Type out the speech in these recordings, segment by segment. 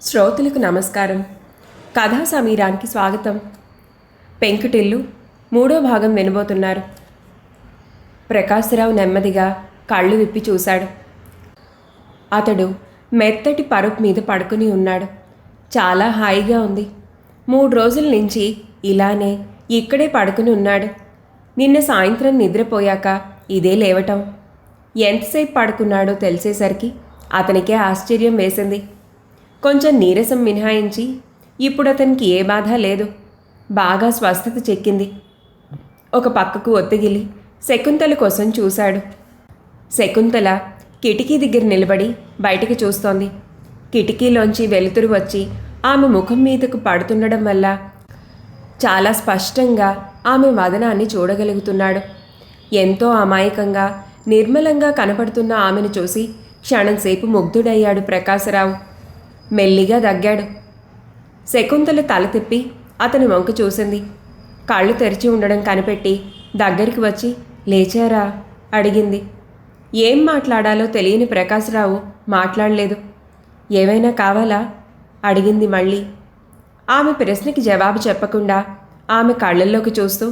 శ్రోతలకు నమస్కారం. కథా సమీరానికి స్వాగతం. పెంకుటిల్లు 3వ భాగం వినబోతున్నారు. ప్రకాశరావు నెమ్మదిగా కళ్ళు విప్పి చూశాడు. అతడు మెత్తటి పరుపు మీద పడుకుని ఉన్నాడు. చాలా హాయిగా ఉంది. 3 రోజుల నుంచి ఇలానే ఇక్కడే పడుకుని ఉన్నాడు. నిన్న సాయంత్రం నిద్రపోయాక ఇదే లేవటం. ఎంతసేపు పడుకున్నాడో తెలిసేసరికి అతనికే ఆశ్చర్యం వేసింది. కొంచెం నీరసం మినహాయించి ఇప్పుడు అతనికి ఏ బాధ లేదు. బాగా స్వస్థత చెక్కింది. ఒక పక్కకు ఒత్తిగిలి శకుంతల కోసం చూశాడు. శకుంతల కిటికీ దగ్గర నిలబడి బయటికి చూస్తోంది. కిటికీలోంచి వెలుతురు వచ్చి ఆమె ముఖం మీదకు పడుతుండడం వల్ల చాలా స్పష్టంగా ఆమె వదనాన్ని చూడగలుగుతున్నాడు. ఎంతో అమాయకంగా నిర్మలంగా కనపడుతున్న ఆమెను చూసి క్షణంసేపు ముగ్ధుడయ్యాడు ప్రకాశరావు. మెల్లిగా దగ్గాడు. శకుంతల తల తిప్పి అతని వంక చూసింది. కళ్ళు తెరిచి ఉండడం కనిపెట్టి దగ్గరికి వచ్చి లేచారా అడిగింది. ఏం మాట్లాడాలో తెలియని ప్రకాశరావు మాట్లాడలేదు. ఏమైనా కావాలా అడిగింది మళ్ళీ. ఆమె ప్రశ్నకి జవాబు చెప్పకుండా ఆమె కళ్ళల్లోకి చూస్తూ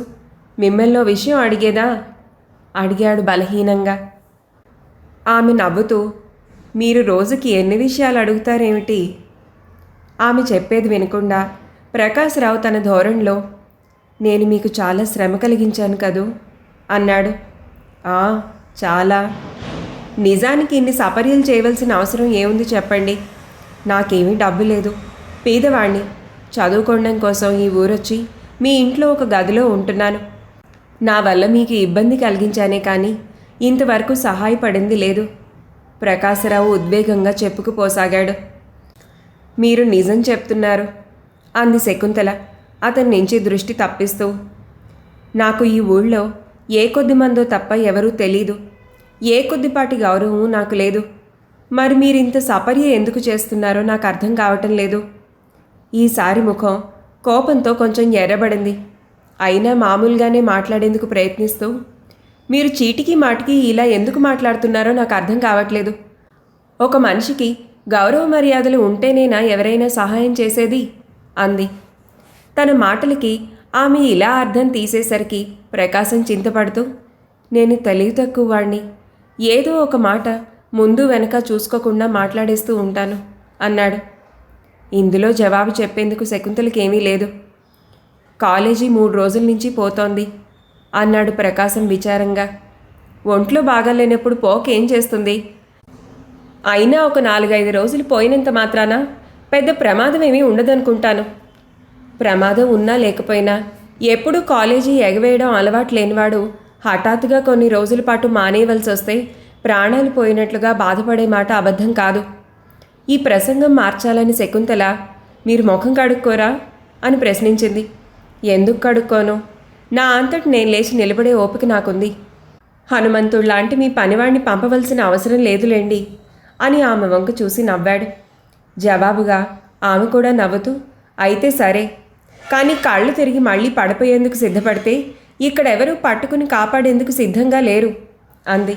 మిమ్మల్నో విషయం అడిగేదా అడిగాడు బలహీనంగా. ఆమె నవ్వుతూ మీరు రోజుకి ఎన్ని విషయాలు అడుగుతారేమిటి? ఆమె చెప్పేది వినకుండా ప్రకాశరావు తన ధోరణిలో నేను మీకు చాలా శ్రమ కలిగించాను కదూ అన్నాడు. చాలా. నిజానికి ఇన్ని సపర్యలు చేయవలసిన అవసరం ఏముంది చెప్పండి. నాకేమీ డబ్బు లేదు. పేదవాణ్ణి. చదువుకోవడం కోసం ఈ ఊరొచ్చి మీ ఇంట్లో ఒక గదిలో ఉంటున్నాను. నా వల్ల మీకు ఇబ్బంది కలిగించానే కానీ ఇంతవరకు సహాయపడింది లేదు. ప్రకాశరావు ఉద్వేగంగా చెప్పుకుపోసాగాడు. మీరు నిజం చెప్తున్నారు అంది శకుంతల అతని నుంచి దృష్టి తప్పిస్తూ. నాకు ఈ ఊళ్ళో ఏ కొద్ది మందో తప్ప ఎవరూ తెలీదు. ఏ కొద్దిపాటి గౌరవం నాకు లేదు. మరి మీరింత సపర్య ఎందుకు చేస్తున్నారో నాకు అర్థం కావటం లేదు. ఈసారి ముఖం కోపంతో కొంచెం ఎర్రబడింది. అయినా మామూలుగానే మాట్లాడేందుకు ప్రయత్నిస్తూ మీరు చీటికి మాటికి ఇలా ఎందుకు మాట్లాడుతున్నారో నాకు అర్థం కావట్లేదు. ఒక మనిషికి గౌరవ మర్యాదలు ఉంటేనేనా ఎవరైనా సహాయం చేసేది అంది. తన మాటలకి ఆమె ఇలా అర్థం తీసేసరికి ప్రకాశం చింతపడుతూ నేను తెలివి తక్కువ వాణ్ణి. ఏదో ఒక మాట ముందు వెనక చూసుకోకుండా మాట్లాడేస్తూ ఉంటాను అన్నాడు. ఇందులో జవాబు చెప్పేందుకు శకుంతలకేమీ లేదు. కాలేజీ 3 రోజుల నుంచి పోతోంది అన్నాడు ప్రకాశం విచారంగా. ఒంట్లో బాగాలేనప్పుడు పోకేం చేస్తుంది? అయినా ఒక 4-5 రోజులు పోయినంత మాత్రాన పెద్ద ప్రమాదం ఏమీ ఉండదనుకుంటాను. ప్రమాదం ఉన్నా లేకపోయినా ఎప్పుడూ కాలేజీ ఎగవేయడం అలవాటు లేనివాడు హఠాత్తుగా కొన్ని రోజుల పాటు మానేయవలసి వస్తే ప్రాణాలు పోయినట్లుగా బాధపడే మాట అబద్ధం కాదు. ఈ ప్రసంగం మార్చాలని శకుంతల మీరు ముఖం కడుక్కోరా అని ప్రశ్నించింది. ఎందుకు కడుక్కోను? నా అంతటి నేను లేచి నిలబడే ఓపిక నాకుంది. హనుమంతుడిలాంటి మీ పనివాడిని పంపవలసిన అవసరం లేదులేండి అని ఆమె వంక చూసి నవ్వాడు. జవాబుగా ఆమె కూడా నవ్వుతూ అయితే సరే, కానీ కళ్ళు తిరిగి మళ్ళీ పడిపోయేందుకు సిద్ధపడితే ఇక్కడెవరూ పట్టుకుని కాపాడేందుకు సిద్ధంగా లేరు అంది.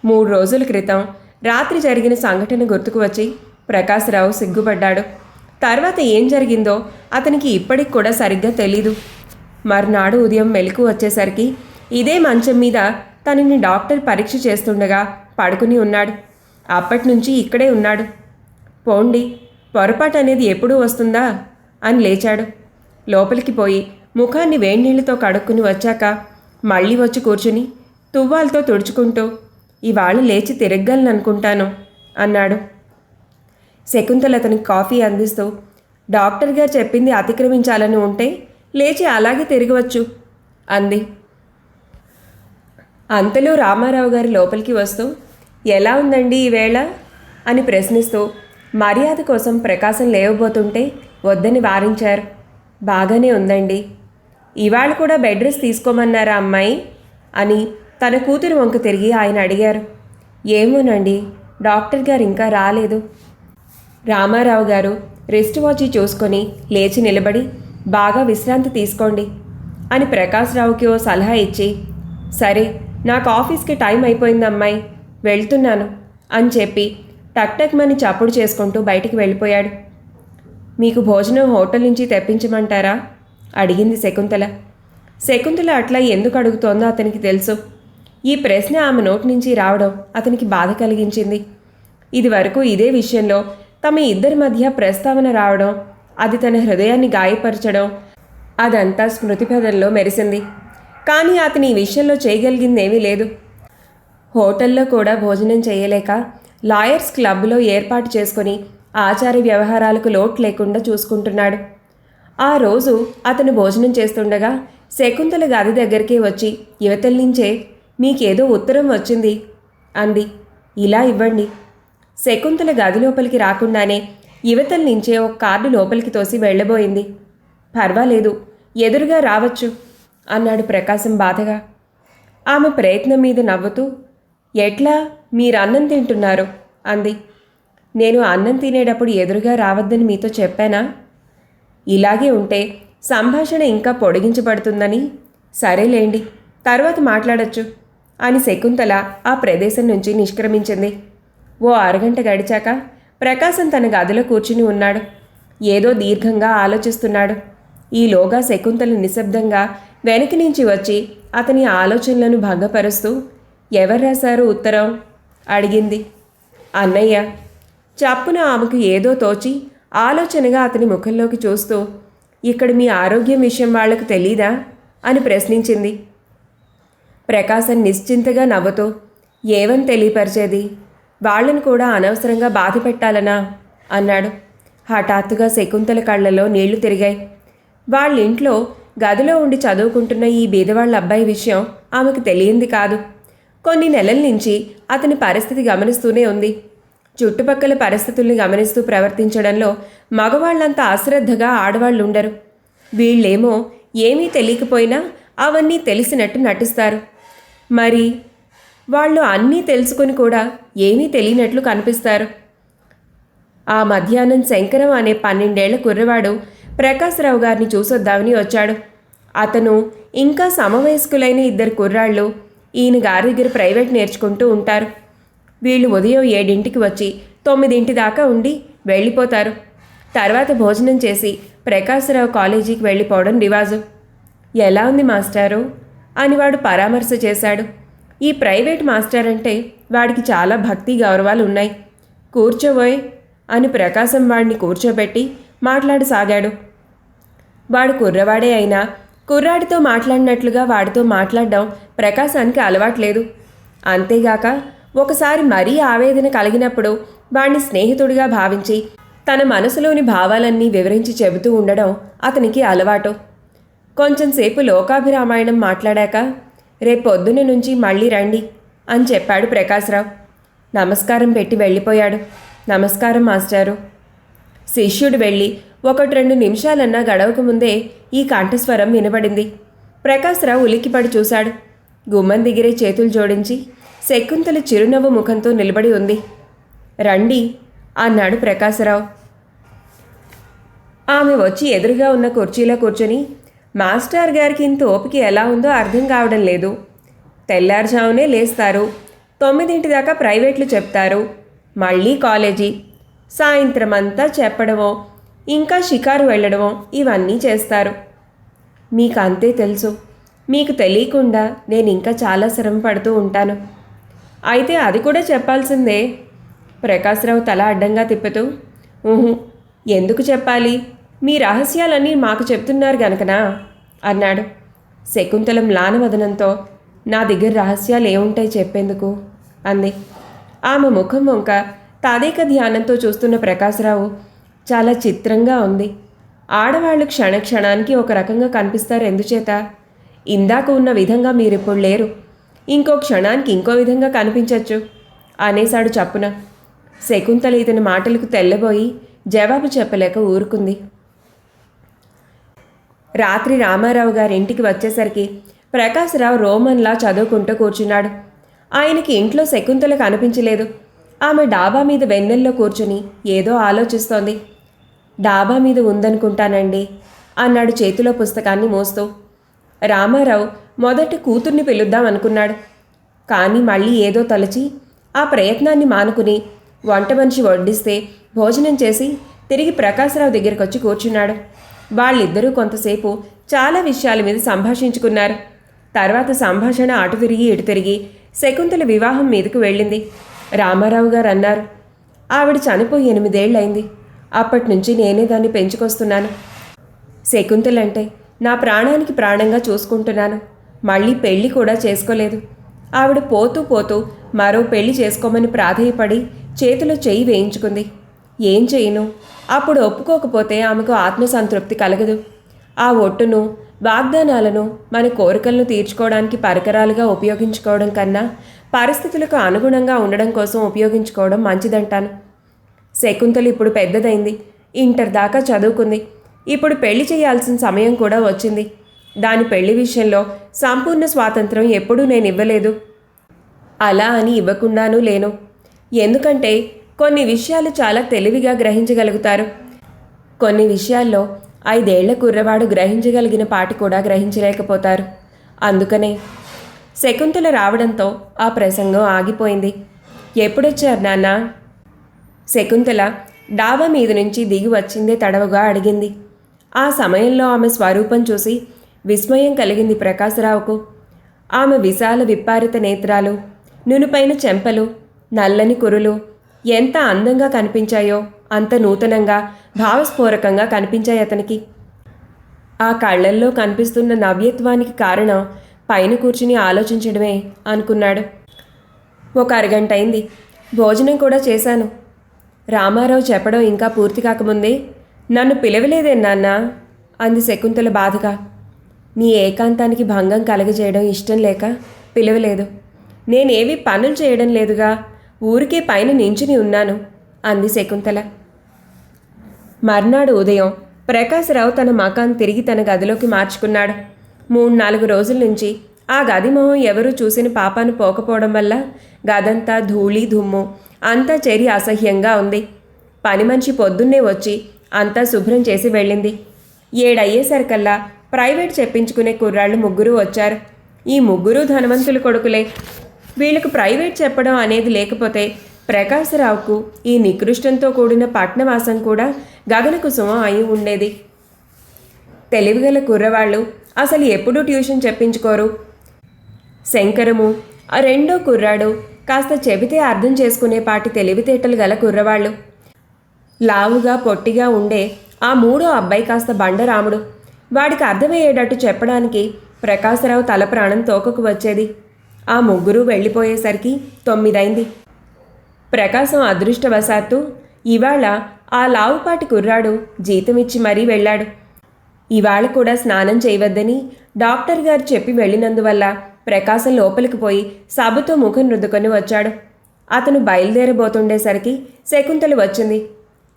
3 రోజుల క్రితం రాత్రి జరిగిన సంఘటన గుర్తుకు వచ్చి ప్రకాశరావు సిగ్గుపడ్డాడు. తర్వాత ఏం జరిగిందో అతనికి ఇప్పటికి కూడా సరిగ్గా తెలీదు. మర్నాడు ఉదయం మెలకు వచ్చేసరికి ఇదే మంచం మీద తనని డాక్టర్ పరీక్ష చేస్తుండగా పడుకుని ఉన్నాడు. అప్పటినుంచి ఇక్కడే ఉన్నాడు. పోండి, పొరపాటు అనేది ఎప్పుడూ వస్తుందా అని లేచాడు. లోపలికి పోయి ముఖాన్ని వేడినీళ్లతో కడుక్కుని వచ్చాక మళ్ళీ వచ్చి కూర్చుని తువ్వాలతో తుడుచుకుంటూ ఇవాళ లేచి తిరగలననుకుంటాను అన్నాడు. శకుంతల అతనికి కాఫీ అందిస్తూ డాక్టర్ గారు చెప్పింది అతిక్రమించాలని ఉంటే లేచి అలాగే తిరగవచ్చు అంది. అంతలో రామారావు గారి లోపలికి వస్తూ ఎలా ఉందండి ఈవేళ అని ప్రశ్నిస్తూ మర్యాద కోసం ప్రకాశం లేవబోతుంటే వద్దని వారించారు. బాగానే ఉందండి. ఇవాళ కూడా బెడ్ రెస్ట్ తీసుకోమన్నారా అమ్మాయి అని తన కూతురు వంక తిరిగి ఆయన అడిగారు. ఏమోనండి, డాక్టర్ గారు ఇంకా రాలేదు. రామారావు గారు రెస్ట్ వాచి చూసుకొని లేచి నిలబడి బాగా విశ్రాంతి తీసుకోండి అని ప్రకాశరావుకి ఓ సలహా ఇచ్చి సరే నాకు ఆఫీస్కి టైం అయిపోయింది అమ్మాయి, వెళ్తున్నాను అని చెప్పి టక్ టక్ మని చప్పుడు చేసుకుంటూ బయటికి వెళ్ళిపోయాడు. మీకు భోజనం హోటల్ నుంచి తెప్పించమంటారా అడిగింది శకుంతల. శకుంతల అట్లా ఎందుకు అడుగుతోందో అతనికి తెలుసు. ఈ ప్రశ్న ఆమె నోటి నుంచి రావడం అతనికి బాధ కలిగించింది. ఇదివరకు ఇదే విషయంలో తమ ఇద్దరి మధ్య ప్రస్తావన రావడం, అది తన హృదయాన్ని గాయపరచడం, అదంతా స్మృతిపథంలో మెరిసింది. కానీ అతని ఈ విషయంలో చేయగలిగిందేమీ లేదు. హోటల్లో కూడా భోజనం చేయలేక లాయర్స్ క్లబ్లో ఏర్పాటు చేసుకుని ఆచార వ్యవహారాలకు లోటు లేకుండా చూసుకుంటున్నాడు. ఆ రోజు అతను భోజనం చేస్తుండగా శకుంతల గది దగ్గరికి వచ్చి యువతల నుంచే మీకేదో ఉత్తరం వచ్చింది అంది. ఇలా ఇవ్వండి. శకుంతల గది లోపలికి రాకుండానే యువతల నుంచే ఒక కార్డు లోపలికి తోసి వెళ్ళబోయింది. పర్వాలేదు, ఎదురుగా రావచ్చు అన్నాడు ప్రకాశం బాధగా. ఆమె ప్రయత్నం మీద నవ్వుతూ ఎట్లా మీరు అన్నం తింటున్నారు అంది. నేను అన్నం తినేటప్పుడు ఎదురుగా రావద్దని మీతో చెప్పానా? ఇలాగే ఉంటే సంభాషణ ఇంకా పొడిగించబడుతుందని. సరేలేండి, తర్వాత మాట్లాడచ్చు అని శకుంతల ఆ ప్రదేశం నుంచి నిష్క్రమించింది. ఓ అరగంట గడిచాక ప్రకాశం తన గదిలో కూర్చుని ఉన్నాడు. ఏదో దీర్ఘంగా ఆలోచిస్తున్నాడు. ఈలోగా శకుంతల నిశ్శబ్దంగా వెనక నుంచి వచ్చి అతని ఆలోచనలను భంగపరుస్తూ ఎవరు రాశారు ఉత్తరం అడిగింది. అన్నయ్య. చప్పున ఆమెకు ఏదో తోచి ఆలోచనగా అతని ముఖంలోకి చూస్తూ ఇక్కడ మీ ఆరోగ్యం విషయం వాళ్లకు తెలీదా అని ప్రశ్నించింది. ప్రకాశం నిశ్చింతగా నవ్వుతూ ఏవని తెలియపరిచేది, వాళ్లను కూడా అనవసరంగా బాధ పెట్టాలనా అన్నాడు. హఠాత్తుగా శకుంతల కళ్ళలో నీళ్లు తిరిగాయి. వాళ్ళింట్లో గదిలో ఉండి చదువుకుంటున్న ఈ బీదవాళ్ల అబ్బాయి విషయం ఆమెకు తెలియంది కాదు. కొన్ని నెలల నుంచి అతని పరిస్థితి గమనిస్తూనే ఉంది. చుట్టుపక్కల పరిస్థితుల్ని గమనిస్తూ ప్రవర్తించడంలో మగవాళ్లంతా అశ్రద్ధగా ఆడవాళ్లుండరు. వీళ్ళేమో ఏమీ తెలియకపోయినా అవన్నీ తెలిసినట్టు నటిస్తారు. మరి వాళ్ళు అన్నీ తెలుసుకొని కూడా ఏమీ తెలియనట్లు కనిపిస్తారు. ఆ మధ్యాహ్నం శంకరం అనే 12 ఏళ్ల కుర్రవాడు ప్రకాశరావు గారిని చూసొద్దామని వచ్చాడు. అతను ఇంకా సమవయస్కులైన 2 కుర్రాళ్ళు ఈయన గారి దగ్గర ప్రైవేట్ నేర్చుకుంటూ ఉంటారు. వీళ్ళు ఉదయం 7 వచ్చి 9 దాకా ఉండి వెళ్ళిపోతారు. తర్వాత భోజనం చేసి ప్రకాశరావు కాలేజీకి వెళ్ళిపోవడం రివాజు. ఎలా ఉంది మాస్టారు అని వాడు పరామర్శ చేశాడు. ఈ ప్రైవేట్ మాస్టర్ అంటే వాడికి చాలా భక్తి గౌరవాలు ఉన్నాయి. కూర్చోబోయ్ అని ప్రకాశం వాడిని కూర్చోబెట్టి మాట్లాడసాగాడు. వాడు కుర్రవాడే అయినా కుర్రాడితో మాట్లాడినట్లుగా వాడితో మాట్లాడడం ప్రకాశానికి అలవాట్లేదు. అంతేగాక ఒకసారి మరీ ఆవేదన కలిగినప్పుడు వాణ్ణి స్నేహితుడిగా భావించి తన మనసులోని భావాలన్నీ వివరించి చెబుతూ ఉండడం అతనికి అలవాటు. కొంచెంసేపు లోకాభిరామాయణం మాట్లాడాక రేపొద్దున నుంచి మళ్ళీ రండి అని చెప్పాడు ప్రకాశరావు. నమస్కారం పెట్టి వెళ్ళిపోయాడు. నమస్కారం మాస్టారు. శిష్యుడు వెళ్ళి 1-2 నిమిషాలన్నా గడవక ముందే ఈ కంఠస్వరం వినబడింది. ప్రకాశరావు ఉలిక్కిపడి చూశాడు. గుమ్మం దిగిరే చేతులు జోడించి శకుంతల చిరునవ్వు ముఖంతో నిలబడి ఉంది. రండి అన్నాడు ప్రకాశరావు. ఆమె వచ్చి ఎదురుగా ఉన్న కుర్చీలో కూర్చొని మాస్టర్ గారికి ఇంత ఓపిక ఎలా ఉందో అర్థం కావడం లేదు. తెల్లారుజామునే లేస్తారు, 9 దాకా ప్రైవేట్లు చెప్తారు, మళ్ళీ కాలేజీ, సాయంత్రం అంతా చెప్పడమో ఇంకా షికారు వెళ్ళడమో ఇవన్నీ చేస్తారు. మీకు అంతే తెలుసు. మీకు తెలియకుండా నేను ఇంకా చాలా శ్రమ పడుతూ ఉంటాను. అయితే అది కూడా చెప్పాల్సిందే. ప్రకాశరావు తల అడ్డంగా తిప్పుతూ ఎందుకు చెప్పాలి, మీ రహస్యాలన్నీ మాకు చెప్తున్నారు గనకనా అన్నాడు. శకుంతలం మ్లానవదనంతో నా దగ్గర రహస్యాలు ఏముంటాయి చెప్పేందుకు అంది. ఆమె ముఖం వంక తాదేక ధ్యానంతో చూస్తున్న ప్రకాశరావు చాలా చిత్రంగా ఉంది. ఆడవాళ్లు క్షణక్షణానికి ఒక రకంగా కనిపిస్తారు. ఎందుచేత? ఇందాక ఉన్న విధంగా మీరిప్పుడు లేరు, ఇంకో క్షణానికి ఇంకో విధంగా కనిపించవచ్చు అనేశాడు చప్పున. శకుంతల ఇతని మాటలకు తెల్లబోయి జవాబు చెప్పలేక ఊరుకుంది. రాత్రి రామారావు గారి ఇంటికి వచ్చేసరికి ప్రకాశరావు రోమన్లా చదువుకుంటూ కూర్చున్నాడు. ఆయనకి ఇంట్లో శకుంతల కనిపించలేదు. ఆమె డాబా మీద వెన్నెల్లో కూర్చుని ఏదో ఆలోచిస్తోంది. డాబా మీద ఉందనుకుంటానండి అన్నాడు చేతిలో పుస్తకాన్ని మోస్తూ. రామారావు మొదట కూతుర్ని పిలుద్దాం అనుకున్నాడు. కానీ మళ్ళీ ఏదో తలచి ఆ ప్రయత్నాన్ని మానుకుని వంట మనిషి వడ్డిస్తే భోజనం చేసి తిరిగి ప్రకాశరావు దగ్గరికి వచ్చి కూర్చున్నాడు. వాళ్ళిద్దరూ కొంతసేపు చాలా విషయాల మీద సంభాషించుకున్నారు. తర్వాత సంభాషణ అటు తిరిగి ఇటు తిరిగి శకుంతల వివాహం మీదకు వెళ్ళింది. రామారావు గారు అన్నారు, ఆవిడ చనిపోయి 8 ఏళ్ళయింది. అప్పటినుంచి నేనే దాన్ని పెంచుకొస్తున్నాను. శకుంతలంటే నా ప్రాణానికి ప్రాణంగా చూసుకుంటున్నాను. మళ్ళీ పెళ్లి కూడా చేసుకోలేదు. ఆవిడ పోతూ పోతూ మరో పెళ్లి చేసుకోమని ప్రాధేయపడి చేతిలో చెయ్యి వేయించుకుంది. ఏం చేయను? అప్పుడు ఒప్పుకోకపోతే ఆమెకు ఆత్మసంతృప్తి కలగదు. ఆ ఒట్టును, వాగ్దానాలను మన కోరికలను తీర్చుకోవడానికి పరికరాలుగా ఉపయోగించుకోవడం కన్నా పరిస్థితులకు అనుగుణంగా ఉండడం కోసం ఉపయోగించుకోవడం మంచిదంటాను. శకుంతల ఇప్పుడు పెద్దదైంది. ఇంటర్ దాకా చదువుకుంది. ఇప్పుడు పెళ్లి చేయాల్సిన సమయం కూడా వచ్చింది. దాని పెళ్లి విషయంలో సంపూర్ణ స్వాతంత్రం ఎప్పుడూ నేను ఇవ్వలేదు. అలా అని ఇవ్వకుండానూ లేను. ఎందుకంటే కొన్ని విషయాలు చాలా తెలివిగా గ్రహించగలుగుతారు. కొన్ని విషయాల్లో 5 ఏళ్ల కుర్రవాడు గ్రహించగలిగిన పాటి కూడా గ్రహించలేకపోతారు. అందుకనే శకుంతల రావడంతో ఆ ప్రసంగం ఆగిపోయింది. ఎప్పుడొచ్చారు నాన్న? శకుంతల డాబా మీద నుంచి దిగి వచ్చిందే తడవుగా అడిగింది. ఆ సమయంలో ఆమె స్వరూపం చూసి విస్మయం కలిగింది ప్రకాశరావుకు. ఆమె విశాల విప్పారిత నేత్రాలు, నునుపైన చెంపలు, నల్లని కురులు ఎంత అందంగా కనిపించాయో అంత నూతనంగా, భావస్ఫోరకంగా కనిపించాయి అతనికి. ఆ కళ్ళల్లో కనిపిస్తున్న నవ్యత్వానికి కారణం పైన కూర్చుని ఆలోచించడమే అనుకున్నాడు. ఒక అరగంట అయింది. భోజనం కూడా చేశాను. రామారావు చెప్పడం ఇంకా పూర్తి కాకముందే, నన్ను పిలవలేదే నాన్నా అంది శకుంతల బాధగా. నీ ఏకాంతానికి భంగం కలగజేయడం ఇష్టం లేక పిలవలేదు. నేనేవి పనులు చేయడం లేదుగా, ఊరికే పైన నించుని ఉన్నాను అంది శకుంతల. మర్నాడు ఉదయం ప్రకాశరావు తన మకాన్ తిరిగి తన గదిలోకి మార్చుకున్నాడు. 3-4 రోజుల నుంచి ఆ గది మొహం ఎవరూ చూసిన పాపాను పోకపోవడం వల్ల గదంతా ధూళి దుమ్ము అంతా చేరి అసహ్యంగా ఉంది. పని మనిషి పొద్దున్నే వచ్చి అంతా శుభ్రం చేసి వెళ్ళింది. 7 అయ్యేసరికల్లా ప్రైవేట్ చెప్పించుకునే కుర్రాళ్ళు 3 వచ్చారు. ఈ 3 ధనవంతుల కొడుకులే. వీళ్లకు ప్రైవేట్ చెప్పడం అనేది లేకపోతే ప్రకాశరావుకు ఈ నికృష్టంతో కూడిన పట్నవాసం కూడా గగనకుసుమం అయి ఉండేది. తెలివిగల కుర్రవాళ్ళు అసలు ఎప్పుడూ ట్యూషన్ చెప్పించుకోరు. శంకరము, ఆ రెండో కుర్రాడు కాస్త చెబితే అర్థం చేసుకునేపాటి తెలివితేటలు గల కుర్రవాళ్ళు. లావుగా పొట్టిగా ఉండే ఆ 3వ అబ్బాయి కాస్త బండరాముడు. వాడికి అర్థమయ్యేటట్టు చెప్పడానికి ప్రకాశరావు తల ప్రాణం తోకకు వచ్చేది. ఆ 3 వెళ్ళిపోయేసరికి 9 అయింది. ప్రకాశం అదృష్టవశాత్తు ఇవాళ ఆ లావుపాటి కుర్రాడు జీతమిచ్చి మరీ వెళ్ళాడు. ఇవాళ కూడా స్నానం చేయవద్దని డాక్టర్ గారు చెప్పి వెళ్ళినందువల్ల ప్రకాశం లోపలికి పోయి సబ్బుతో ముఖం రుద్దుకొని వచ్చాడు. అతను బయలుదేరబోతుండేసరికి శకుంతల వచ్చింది.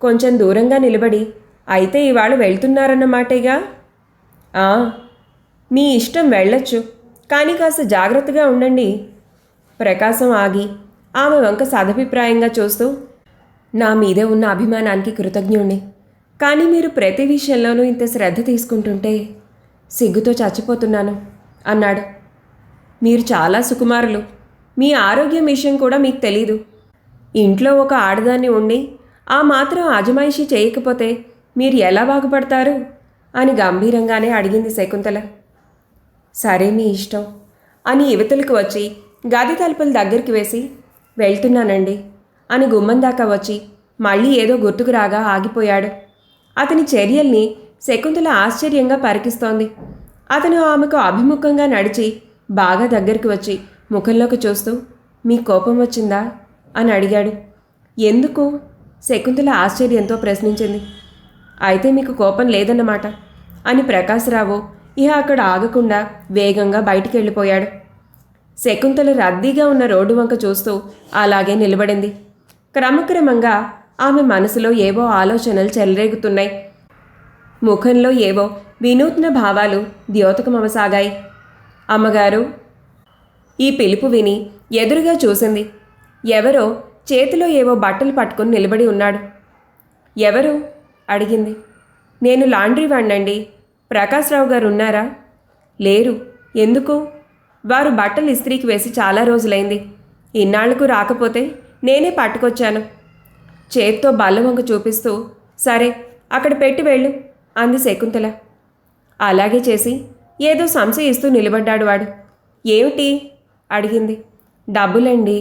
కొంచెం దూరంగా నిలబడి, అయితే ఇవాళ వెళ్తున్నారన్నమాటేగా? మీ ఇష్టం వెళ్ళొచ్చు, కానీ కాస్త జాగ్రత్తగా ఉండండి. ప్రకాశం ఆగి ఆమె వంక సదభిప్రాయంగా చూస్తూ, నా మీదే ఉన్న అభిమానానికి కృతజ్ఞుణ్ణి. కానీ మీరు ప్రతి విషయంలోనూ ఇంత శ్రద్ధ తీసుకుంటుంటే సిగ్గుతో చచ్చిపోతున్నాను అన్నాడు. మీరు చాలా సుకుమారులు. మీ ఆరోగ్యం విషయం కూడా మీకు తెలీదు. ఇంట్లో ఒక ఆడదాన్ని ఉండి ఆ మాత్రం అజమాయిషీ చేయకపోతే మీరు ఎలా బాగుపడతారు అని గంభీరంగానే అడిగింది శకుంతల. సరే, మీ ఇష్టం అని యువతలకు వచ్చి గది తలుపులు దగ్గరికి వేసి, వెళ్తున్నానండి అని గుమ్మం దాకా వచ్చి మళ్ళీ ఏదో గుర్తుకు రాగా ఆగిపోయాడు. అతని చర్యల్ని శకుంతల ఆశ్చర్యంగా పరికిస్తోంది. అతను ఆమెకు అభిముఖంగా నడిచి బాగా దగ్గరికి వచ్చి ముఖంలోకి చూస్తూ, మీ కోపం వచ్చిందా అని అడిగాడు. ఎందుకు? శకుంతల ఆశ్చర్యంతో ప్రశ్నించింది. అయితే మీకు కోపం లేదన్నమాట అని ప్రకాశరావు ఇహ అక్కడ ఆగకుండా వేగంగా బయటికి వెళ్ళిపోయాడు. శకుంతల రద్దీగా ఉన్న రోడ్డు వంక చూస్తూ అలాగే నిలబడింది. క్రమక్రమంగా ఆమె మనసులో ఏవో ఆలోచనలు చెలరేగుతున్నాయి. ముఖంలో ఏవో వినూత్న భావాలు ద్యోతకమవసాగాయి. అమ్మగారు ఈ పిలుపు విని ఎదురుగా చూసింది. ఎవరో చేతిలో ఏవో బట్టలు పట్టుకుని నిలబడి ఉన్నాడు. ఎవరు అడిగింది. నేను లాండ్రీ వాణ్ణండి. ప్రకాశరావు గారు ఉన్నారా? లేరు. ఎందుకు? వారు బట్టలు ఇస్త్రీకి వేసి చాలా రోజులైంది. ఇన్నాళ్లకు రాకపోతే నేనే పట్టుకొచ్చాను. చేత్తో బల్లవంక చూపిస్తూ, సరే అక్కడ పెట్టి వెళ్ళు అంది శకుంతల. అలాగే చేసి ఏదో సంశయిస్తూ నిలబడ్డాడు వాడు. ఏమిటి అడిగింది. డబ్బులండి.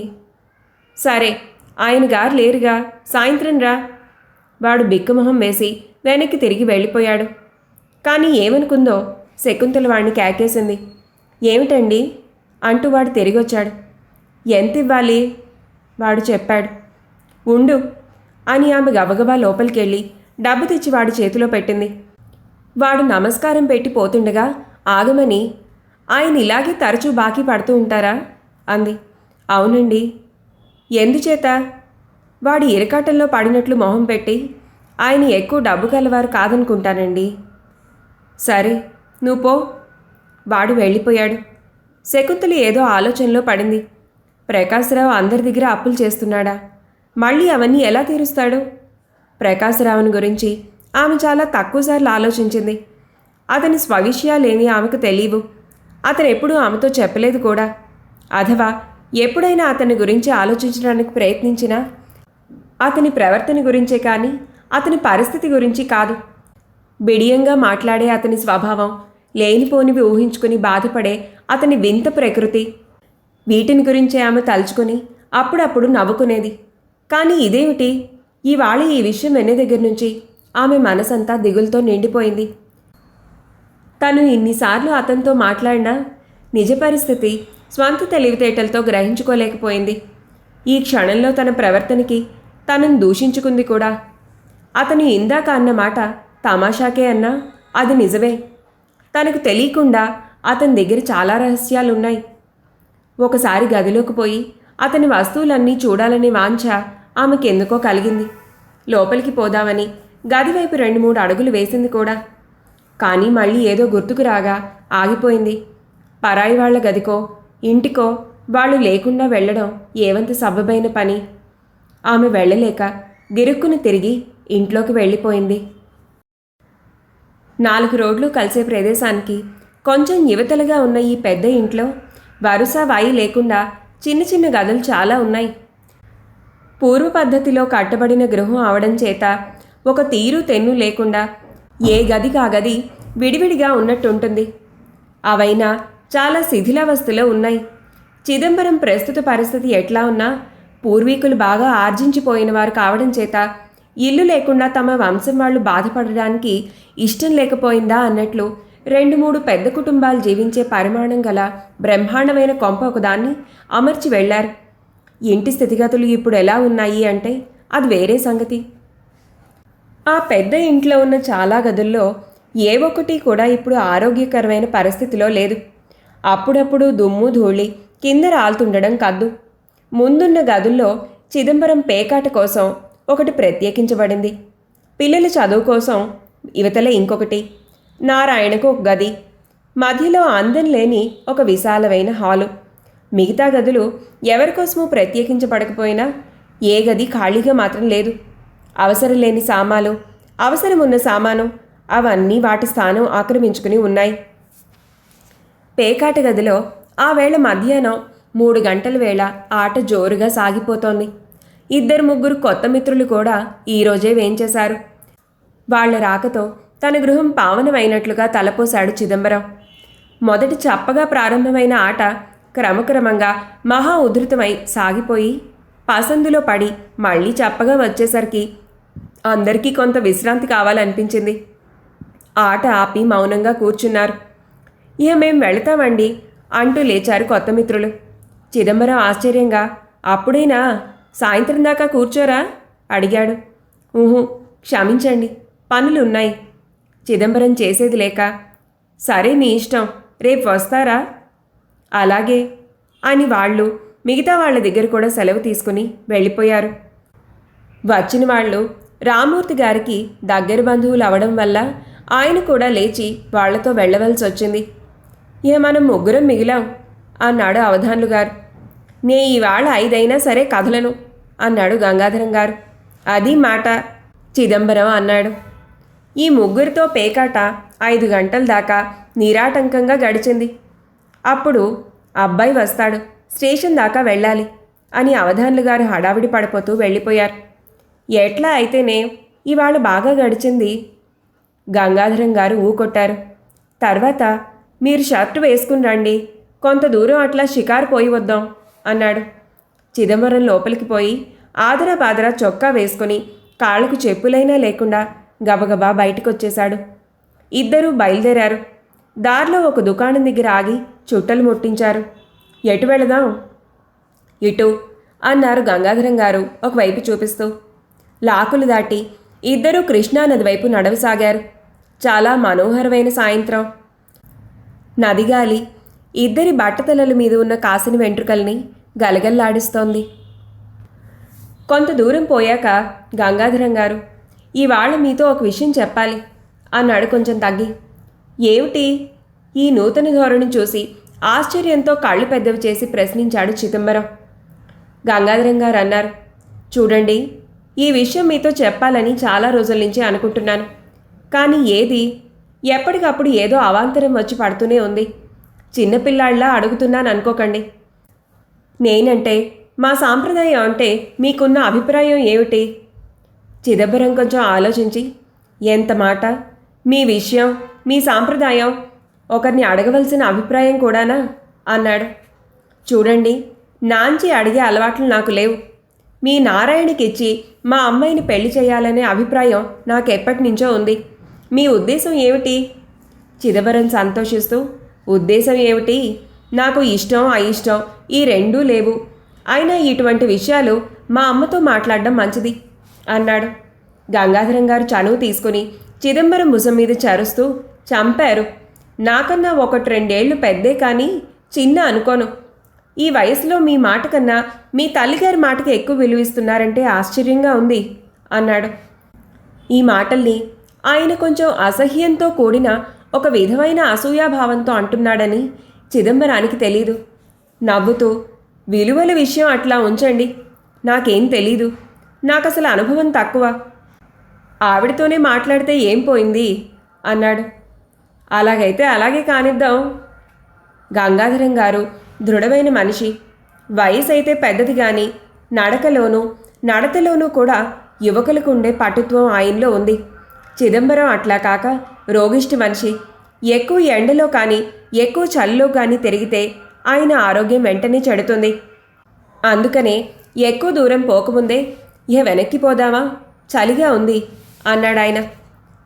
సరే ఆయన గారు లేరుగా, సాయంత్రం రా. వాడు బిక్కుమొహం వేసి వెనక్కి తిరిగి వెళ్ళిపోయాడు. కానీ ఏమనుకుందో శకుంతల వాడిని కేకేసింది. ఏమిటండి అంటూ వాడు తిరిగొచ్చాడు. ఎంత ఇవ్వాలి? వాడు చెప్పాడు. ఉండు అని ఆమె గబగబా లోపలికెళ్ళి డబ్బు తెచ్చి వాడి చేతిలో పెట్టింది. వాడు నమస్కారం పెట్టి పోతుండగా ఆగమని, ఆయన ఇలాగే తరచూ బాకీ పడుతూ ఉంటారా అంది. అవునండి. ఎందుచేత? వాడి ఇరకాటంలో పడినట్లు మొహం పెట్టి, ఆయన ఎక్కువ డబ్బు కలవారు కాదనుకుంటానండి. సరే నువ్వు పో. వాడు వెళ్ళిపోయాడు. శకుంతల ఏదో ఆలోచనలో పడింది. ప్రకాశరావు అందరి దగ్గర అప్పులు చేస్తున్నాడా? మళ్ళీ అవన్నీ ఎలా తీరుస్తాడు? ప్రకాశరావుని గురించి ఆమె చాలా తక్కువసార్లు ఆలోచించింది. అతని స్వవిషయాలేమీ ఆమెకు తెలియవు. అతను ఎప్పుడూ ఆమెతో చెప్పలేదు కూడా. అథవా ఎప్పుడైనా అతని గురించి ఆలోచించడానికి ప్రయత్నించినా అతని ప్రవర్తన గురించే కానీ అతని పరిస్థితి గురించి కాదు. బిడియంగా మాట్లాడే అతని స్వభావం, లేనిపోనివి ఊహించుకుని బాధపడే అతని వింత ప్రకృతి, వీటిని గురించే ఆమె తలుచుకుని అప్పుడప్పుడు నవ్వుకునేది. కానీ ఇదేమిటి, ఇవాళ ఈ విషయం వినే దగ్గర నుంచి ఆమె మనసంతా దిగులుతో నిండిపోయింది. తను ఇన్నిసార్లు అతనితో మాట్లాడినా నిజ పరిస్థితి స్వంత తెలివితేటలతో గ్రహించుకోలేకపోయింది. ఈ క్షణంలో తన ప్రవర్తనకి తనను దూషించుకుంది కూడా. అతను ఇందాక అన్న మాట తమాషాకే అన్నా అది నిజమే. తనకు తెలియకుండా అతని దగ్గర చాలా రహస్యాలున్నాయి. ఒకసారి గదిలోకి పోయి అతని వస్తువులన్నీ చూడాలనే వాంఛ ఆమెకెందుకో కలిగింది. లోపలికి పోదామని గదివైపు 2-3 అడుగులు వేసింది కూడా. కానీ మళ్ళీ ఏదో గుర్తుకు రాగా ఆగిపోయింది. పరాయి వాళ్ల గదికో ఇంటికో వాళ్ళు లేకుండా వెళ్ళడం ఏవంత సబబైన పని. ఆమె వెళ్ళలేక గిరుక్కుని తిరిగి ఇంట్లోకి వెళ్ళిపోయింది. 4 రోడ్లు కలిసే ప్రదేశానికి కొంచెం యువతలుగా ఉన్న ఈ పెద్ద ఇంట్లో వరుస వాయి లేకుండా చిన్న చిన్న గదులు చాలా ఉన్నాయి. పూర్వ పద్ధతిలో కట్టబడిన గృహం అవడం చేత ఒక తీరు తెన్ను లేకుండా ఏ గదికి ఆ గది విడివిడిగా ఉన్నట్టుంటుంది. అవైనా చాలా శిథిలావస్థలో ఉన్నాయి. చిదంబరం ప్రస్తుత పరిస్థితి ఎట్లా ఉన్నా పూర్వీకులు బాగా ఆర్జించిపోయిన వారు కావడం చేత ఇల్లు లేకుండా తమ వంశం వాళ్ళు బాధపడడానికి ఇష్టం లేకపోయిందా అన్నట్లు 2-3 పెద్ద కుటుంబాలు జీవించే పరిమాణం గల బ్రహ్మాండమైన కొంప ఒకదాన్ని అమర్చి వెళ్లారు. ఇంటి స్థితిగతులు ఇప్పుడు ఎలా ఉన్నాయి అంటే అది వేరే సంగతి. ఆ పెద్ద ఇంట్లో ఉన్న చాలా గదుల్లో ఏ ఒక్కటి కూడా ఇప్పుడు ఆరోగ్యకరమైన పరిస్థితిలో లేదు. అప్పుడప్పుడు దుమ్ము ధూళి కింద రాలుతుండడం కద్దు. ముందున్న గదుల్లో చిదంబరం పేకాట కోసం ఒకటి ప్రత్యేకించబడింది. పిల్లల చదువు కోసం యువతల ఇంకొకటి, నారాయణకు ఒక గది, మధ్యలో అందం లేని ఒక విశాలమైన హాలు. మిగతా గదులు ఎవరికోసమూ ప్రత్యేకించబడకపోయినా ఏ గది ఖాళీగా మాత్రం లేదు. అవసరం లేని సామాను, అవసరమున్న సామాను అవన్నీ వాటి స్థానం ఆక్రమించుకుని ఉన్నాయి. పేకాట గదిలో ఆ వేళ మధ్యాహ్నం 3 గంటల వేళ ఆట జోరుగా సాగిపోతోంది. 2-3 కొత్త మిత్రులు కూడా ఈరోజే వేంచేశారు. వాళ్ల రాకతో తన గృహం పావనమైనట్లుగా తలపోశాడు చిదంబరం. మొదటి చప్పగా ప్రారంభమైన ఆట క్రమక్రమంగా మహా ఉధృతమై సాగిపోయి పసందులో పడి మళ్ళీ చప్పగా వచ్చేసరికి అందరికీ కొంత విశ్రాంతి కావాలనిపించింది. ఆట ఆపి మౌనంగా కూర్చున్నారు. ఇక మేం వెళతామండి అంటూ లేచారు కొత్త మిత్రులు. చిదంబరం ఆశ్చర్యంగా, అప్పుడైనా సాయంత్రం దాకా కూర్చోరా అడిగాడు. క్షమించండి, పనులున్నాయి. చిదంబరం చేసేది లేక, సరే మీ ఇష్టం, రేపు వస్తారా? అలాగే అని వాళ్ళు మిగతా వాళ్ళ దగ్గర కూడా సెలవు తీసుకుని వెళ్ళిపోయారు. వచ్చిన వాళ్ళు రామూర్తి గారికి దగ్గర బంధువులు అవడం వల్ల ఆయన కూడా లేచి వాళ్లతో వెళ్ళవలసి వచ్చింది. ఇక మనం 3 మిగిలాం అన్నాడు అవధాన్లు గారు. నే ఇవాళ 5 అయినా సరే కదలను అన్నాడు గంగాధరం గారు. అది మాట, చిదంబరం అన్నాడు. ఈ 3తో పేకాట 5 గంటల దాకా నిరాటంకంగా గడిచింది. అప్పుడు అబ్బాయి వస్తాడు, స్టేషన్ దాకా వెళ్ళాలి అని అవధాన్లు గారు హడావిడి పడిపోతూ వెళ్ళిపోయారు. ఎట్లా అయితేనే ఇవాళ బాగా గడిచింది. గంగాధరం గారు ఊకొట్టారు. తర్వాత మీరు షర్టు వేసుకుని రండి, కొంత దూరం అట్లా షికారు పోయి వద్దాం అన్నాడు. చిదంబరం లోపలికి పోయి ఆదరా బాదరా చొక్కా వేసుకుని కాళ్లకు చెప్పులైనా లేకుండా గబగబా బయటకొచ్చేశాడు. ఇద్దరూ బయలుదేరారు. దారిలో ఒక దుకాణం దగ్గర ఆగి చుట్టలు ముట్టించారు. ఎటు వెళదాం? ఇటు అన్నారు గంగాధరం గారు ఒకవైపు చూపిస్తూ. లాకులు దాటి ఇద్దరూ కృష్ణానది వైపు నడవసాగారు. చాలా మనోహరమైన సాయంత్రం. నదిగాలి ఇద్దరి బట్టతలల మీద ఉన్న కాసిన వెంట్రుకల్ని గలగల్లాడిస్తోంది. కొంత దూరం పోయాక గంగాధరం గారు, ఇవాళ మీతో ఒక విషయం చెప్పాలి అన్నాడు కొంచెం తగ్గి. ఏమిటి? ఈ నూతన ధోరణి చూసి ఆశ్చర్యంతో కళ్ళు పెద్దవి చేసి ప్రశ్నించాడు చిదంబరం. గంగాధరం గారు అన్నారు, చూడండి, ఈ విషయం మీతో చెప్పాలని చాలా రోజుల నుంచి అనుకుంటున్నాను. కానీ ఏది? ఎప్పటికప్పుడు ఏదో అవాంతరం వచ్చి పడుతూనే ఉంది. చిన్నపిల్లాళ్ళలా అడుగుతున్నాను అనుకోకండి. నేనంటే, మా సాంప్రదాయం అంటే మీకున్న అభిప్రాయం ఏమిటి? చిదంబరం కొంచెం ఆలోచించి, ఎంత మాట! మీ విషయం, మీ సాంప్రదాయం, ఒకరిని అడగవలసిన అభిప్రాయం కూడానా అన్నాడు. చూడండి, నాంచి అడిగే అలవాట్లు నాకు లేవు. మీ నారాయణకిచ్చి మా అమ్మాయిని పెళ్లి చేయాలనే అభిప్రాయం నాకెప్పటి నుంచో ఉంది. మీ ఉద్దేశం ఏమిటి? చిదంబరం సంతోషిస్తూ, ఉద్దేశం ఏమిటి? నాకు ఇష్టం అయిష్టం ఈ రెండూ లేవు. అయినా ఇటువంటి విషయాలు మా అమ్మతో మాట్లాడడం మంచిది అన్నాడు. గంగాధరం గారు చనువు తీసుకుని చిదంబరం భుజం మీద చరుస్తూ, చంపారు. నాకన్నా 1-2 ఏళ్ళు పెద్దే కానీ చిన్న అనుకోను. ఈ వయసులో మీ మాట కన్నా మీ తల్లిగారి మాటకి ఎక్కువ విలువిస్తున్నారంటే ఆశ్చర్యంగా ఉంది అన్నాడు. ఈ మాటల్ని ఆయన కొంచెం అసహ్యంతో కూడిన ఒక విధమైన అసూయాభావంతో అంటున్నాడని చిదంబరానికి తెలీదు. నవ్వుతూ, విలువల విషయం అట్లా ఉంచండి, నాకేం తెలీదు, నాకసలు అనుభవం తక్కువ. ఆవిడతోనే మాట్లాడితే ఏం పోయింది అన్నాడు. అలాగైతే అలాగే కానిద్దాం. గంగాధరం గారు దృఢమైన మనిషి. వయసు అయితే పెద్దది కానీ నడకలోనూ నడతలోనూ కూడా యువకులకు ఉండే పటుత్వం ఆయనలో ఉంది. చిదంబరం అట్లా కాక రోగిష్టి మనిషి. ఎక్కువ ఎండలో కానీ ఎక్కువ చలిలో కానీ తిరిగితే ఆయన ఆరోగ్యం వెంటనే చెడుతుంది. అందుకనే ఎక్కువ దూరం పోకముందే వెనక్కిపోదామా, చలిగా ఉంది అన్నాడాయన.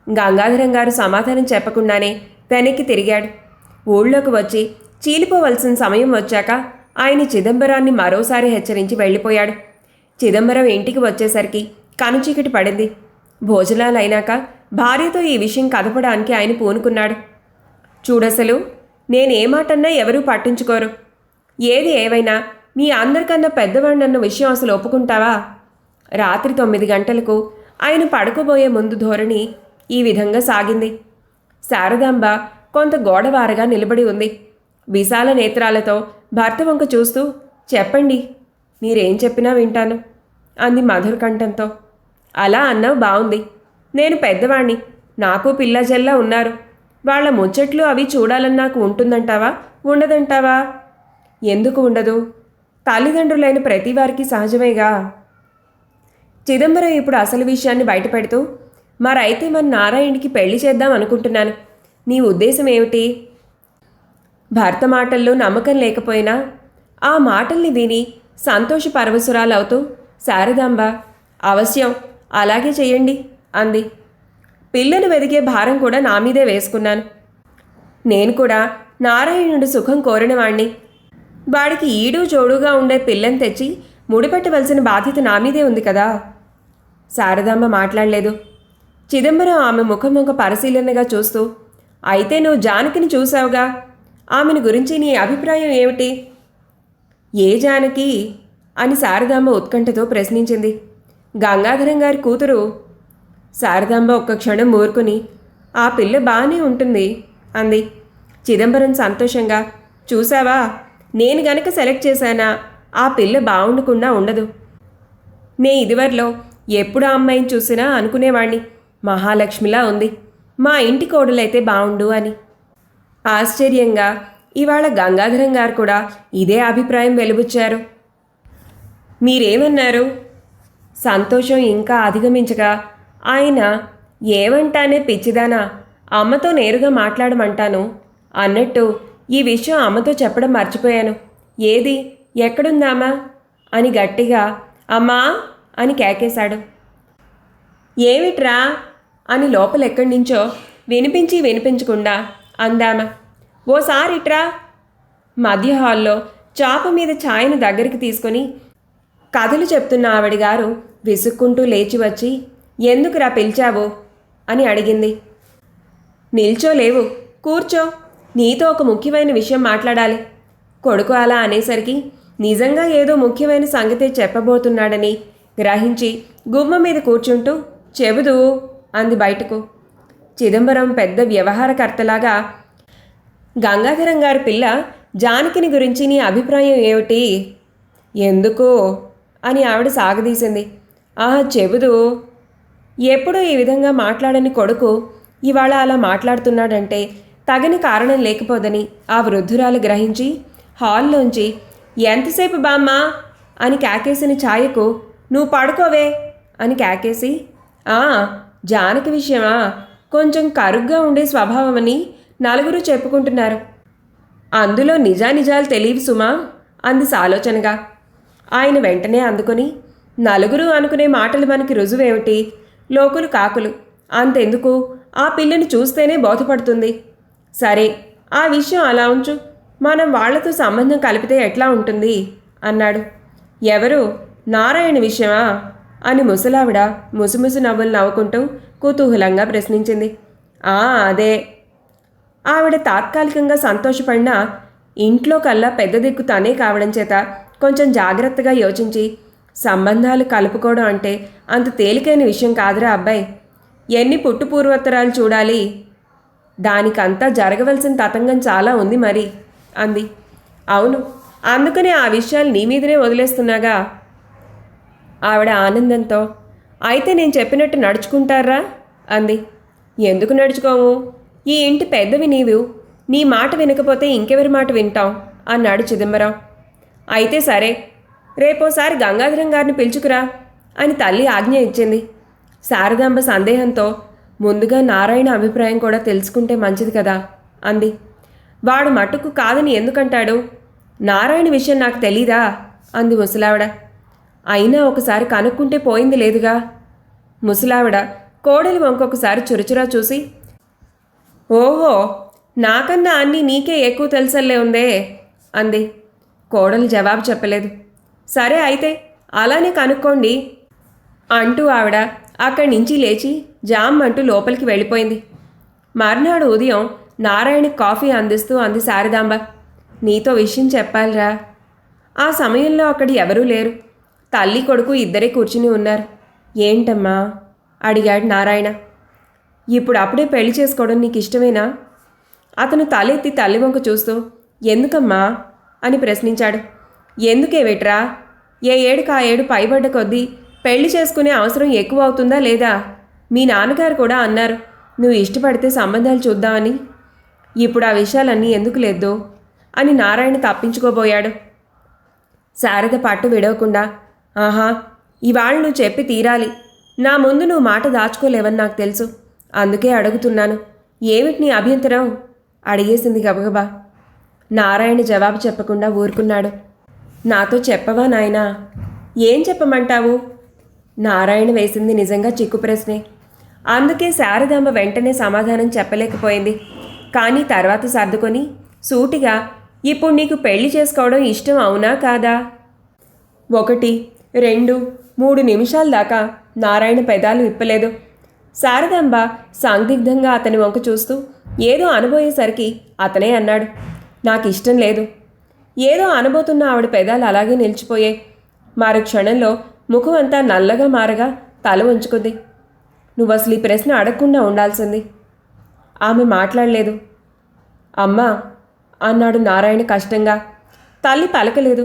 గంగాధరం గారు సమాధానం చెప్పకుండానే వెనక్కి తిరిగాడు. ఊళ్ళోకి వచ్చి చీలిపోవలసిన సమయం వచ్చాక ఆయన చిదంబరాన్ని మరోసారి హెచ్చరించి వెళ్ళిపోయాడు. చిదంబరం ఇంటికి వచ్చేసరికి కనుచీకటి పడింది. భోజనాలు అయినాక భార్యతో ఈ విషయం కదపడానికి ఆయన పూనుకున్నాడు. చూడసలు నేనే మాటన్నా ఎవరూ పట్టించుకోరు. ఏది ఏవైనా మీ అందరికన్నా పెద్దవాడినన్న విషయం అసలు ఒప్పుకుంటావా? రాత్రి 9 గంటలకు ఆయన పడుకోబోయే ముందు ధోరణి ఈ విధంగా సాగింది. శారదాంబ కొంత గోడవారగా నిలబడి ఉంది. విశాల నేత్రాలతో భర్త వంక చూస్తూ, చెప్పండి, మీరేం చెప్పినా వింటాను అంది మధుర కంఠంతో. అలా అన్నావు బావుంది. నేను పెద్దవాణ్ణి, నాకు పిల్లజల్లా ఉన్నారు. వాళ్ళ ముచ్చట్లు అవి చూడాలని నాకు ఉంటుందంటావా, ఉండదంటావా? ఎందుకు ఉండదు? తల్లిదండ్రులైన ప్రతివారికి సహజమేగా. చిదంబరం ఇప్పుడు అసలు విషయాన్ని బయటపెడుతూ, మరైతే మన నారాయణకి పెళ్లి చేద్దాం అనుకుంటున్నాను. నీ ఉద్దేశం ఏమిటి? భర్త మాటల్లో నమ్మకం లేకపోయినా ఆ మాటల్ని విని సంతోష పరవశురాలవుతూ శారదాంబ, అవశ్యం అలాగే చెయ్యండి అంది. పిల్లను వెదికే భారం కూడా నా మీదే వేసుకున్నాను. నేను కూడా నారాయణుడు సుఖం కోరినవాణ్ణి. వాడికి ఈడు జోడుగా ఉండే పిల్లని తెచ్చి ముడిపెట్టవలసిన బాధ్యత నా మీదే ఉంది కదా. శారదాంబ మాట్లాడలేదు. చిదంబరం ఆమె ముఖముఖ పరిశీలనగా చూస్తూ, అయితే నువ్వు జానకిని చూసావుగా, ఆమెను గురించి నీ అభిప్రాయం ఏమిటి? ఏ జానకి అని శారదాంబ ఉత్కంఠతో ప్రశ్నించింది. గంగాధరం గారి కూతురు. శారదాంబ ఒక్క క్షణం ఊరుకుని, ఆ పిల్ల బాగానే ఉంటుంది అంది. చిదంబరం సంతోషంగా, చూసావా, నేను గనక సెలెక్ట్ చేశానా ఆ పిల్ల బాగుండకుండా ఉండదు. నే ఇదివరలో ఎప్పుడు ఆ అమ్మాయిని చూసినా అనుకునేవాణ్ణి, మహాలక్ష్మిలా ఉంది, మా ఇంటి కోడలైతే బావుండు అని. ఆశ్చర్యంగా ఇవాళ గంగాధరం గారు కూడా ఇదే అభిప్రాయం వెలుబుచ్చారు. మీరేమన్నారు? సంతోషం ఇంకా అధిగమించగా ఆయన ఏమంటానే పిచ్చిదానా, అమ్మతో నేరుగా మాట్లాడమంటాను అన్నట్టు ఈ విషయం అమ్మతో చెప్పడం మర్చిపోయాను. ఏది, ఎక్కడుందామా అని గట్టిగా అమ్మా అని కేకేశాడు. ఏమిట్రా అని లోపలెక్కడి నుంచో వినిపించి వినిపించకుండా అందామా. ఓసారిట్రా. మధ్య హాల్లో చాప మీద ఛాయను దగ్గరికి తీసుకుని కథలు చెప్తున్న ఆవిడగారు విసుక్కుంటూ లేచి వచ్చి ఎందుకురా పిలిచావు అని అడిగింది. నిల్చోలేవు, కూర్చో, నీతో ఒక ముఖ్యమైన విషయం మాట్లాడాలి. కొడుకు అలా అనేసరికి నిజంగా ఏదో ముఖ్యమైన సంగతి చెప్పబోతున్నాడని గ్రహించి గుమ్మ మీద కూర్చుంటూ చెబుదు అంది బయటకు. చిదంబరం పెద్ద వ్యవహారకర్తలాగా గంగాధరం గారి పిల్ల జానకిని గురించి నీ అభిప్రాయం ఏమిటి? ఎందుకు అని ఆవిడ సాగదీసింది. ఆహా, చెబుదు. ఎప్పుడూ ఈ విధంగా మాట్లాడని కొడుకు ఇవాళ అలా మాట్లాడుతున్నాడంటే తగని కారణం లేకపోదని ఆ వృద్ధురాలు గ్రహించి హాల్లోంచి ఎంతసేపు బామ్మా అని కేకేసిన ఛాయకు నువ్వు పడుకోవే అని కేకేసి జానకి విషయమా, కొంచెం కరుగ్గా ఉండే స్వభావమని నలుగురు చెప్పుకుంటున్నారు. అందులో నిజానిజాలు తెలియవు సుమా అంది సాలోచనగా. ఆయన వెంటనే అందుకొని నలుగురు అనుకునే మాటలు మనకి రుజువేమిటి, లోకులు కాకులు, అంతెందుకు ఆ పిల్లని చూస్తేనే బోధపడుతుంది. సరే, ఆ విషయం అలా ఉంచు, మనం వాళ్లతో సంబంధం కలిపితే ఎట్లా ఉంటుంది అన్నాడు. ఎవరు, నారాయణ విషయమా అని ముసలావిడ ముసుముసు నవ్వులు నవ్వుకుంటూ కుతూహలంగా ప్రశ్నించింది. అదే. ఆవిడ తాత్కాలికంగా సంతోషపడినా ఇంట్లో కల్లా పెద్ద దిక్కు తనే కావడం చేత కొంచెం జాగ్రత్తగా యోచించి సంబంధాలు కలుపుకోవడం అంటే అంత తేలికైన విషయం కాదురా అబ్బాయి, ఎన్ని పుట్టుపూర్వోత్తరాలు చూడాలి, దానికంతా జరగవలసిన తతంగం చాలా ఉంది మరి అంది. అవును, అందుకనే ఆ విషయాలు నీ మీదనే వదిలేస్తున్నాగా. ఆవిడ ఆనందంతో అయితే నేను చెప్పినట్టు నడుచుకుంటారా అంది. ఎందుకు నడుచుకోము, ఈ ఇంటి పెద్దవి నీవు, నీ మాట వినకపోతే ఇంకెవరి మాట వింటాం అన్నాడు చిదంబరం. అయితే సరే, రేపోసారి గంగాధరం గారిని పిలుచుకురా అని తల్లి ఆజ్ఞ ఇచ్చింది. శారదాంబ సందేహంతో ముందుగా నారాయణ అభిప్రాయం కూడా తెలుసుకుంటే మంచిది కదా అంది. వాడు మట్టుకు కాదని ఎందుకంటాడు, నారాయణ విషయం నాకు తెలీదా అంది ముసలావిడ. అయినా ఒకసారి కనుక్కుంటే పోయింది లేదుగా. ముసలావిడ కోడలి వంకొకసారి చురుచురా చూసి ఓహో, నాకన్నా అన్నీ నీకే ఎక్కువ తెలుసల్లే ఉందే అంది. కోడలు జవాబు చెప్పలేదు. సరే అయితే అలానే కనుక్కోండి అంటూ ఆవిడ అక్కడి నుంచి లేచి జామ్ అంటూ లోపలికి వెళ్ళిపోయింది. మర్నాడు ఉదయం నారాయణకి కాఫీ అందిస్తూ అంది శారదాంబ. నీతో విషయం చెప్పాలిరా. ఆ సమయంలో అక్కడ ఎవరూ లేరు. తల్లి కొడుకు ఇద్దరే కూర్చుని ఉన్నారు. ఏంటమ్మా అడిగాడు నారాయణ. ఇప్పుడు అప్పుడే పెళ్లి చేసుకోవడం నీకు ఇష్టమేనా? అతను తలెత్తి తల్లి వంక చూస్తూ ఎందుకమ్మా అని ప్రశ్నించాడు. ఎందుకేవేట్రా, ఏ ఏడుకు ఆ ఏడు పైబడ్డ కొద్దీ పెళ్లి చేసుకునే అవసరం ఎక్కువ అవుతుందా లేదా? మీ నాన్నగారు కూడా అన్నారు నువ్వు ఇష్టపడితే సంబంధాలు చూద్దామని. ఇప్పుడు ఆ విషయాలన్నీ ఎందుకు లేదు అని నారాయణ తప్పించుకోబోయాడు. శారద పట్టు విడవకుండా ఆహా, ఇవాళ నువ్వు చెప్పి తీరాలి, నా ముందు నువ్వు మాట దాచుకోలేవని నాకు తెలుసు, అందుకే అడుగుతున్నాను, ఏమిటి నీ అభ్యంతరం అడిగేసింది గబగబా. నారాయణ జవాబు చెప్పకుండా ఊరుకున్నాడు. నాతో చెప్పవా నాయనా? ఏం చెప్పమంటావు? నారాయణ వేసింది నిజంగా చిక్కు ప్రశ్నే. అందుకే శారదాంబ వెంటనే సమాధానం చెప్పలేకపోయింది. కానీ తర్వాత సర్దుకొని సూటిగా ఇప్పుడు నీకు పెళ్లి చేసుకోవడం ఇష్టం అవునా కాదా? 1, 2, 3 నిమిషాల దాకా నారాయణ పెదాలు విప్పలేదు. శారదాంబ సందిగ్ధంగా అతని వంక చూస్తూ ఏదో అనబోయేసరికి అతనే అన్నాడు, నాకు ఇష్టం లేదు. ఏదో అనబోతున్న ఆవిడ పెదాలు అలాగే నిలిచిపోయాయి. మరు క్షణంలో ముఖం అంతా నల్లగా మారగా తల ఉంచుకుంది. నువ్వు అసలు ఈ ప్రశ్న అడగకుండా ఉండాల్సింది. ఆమె మాట్లాడలేదు. అమ్మా అన్నాడు నారాయణ కష్టంగా. తల్లి పలకలేదు.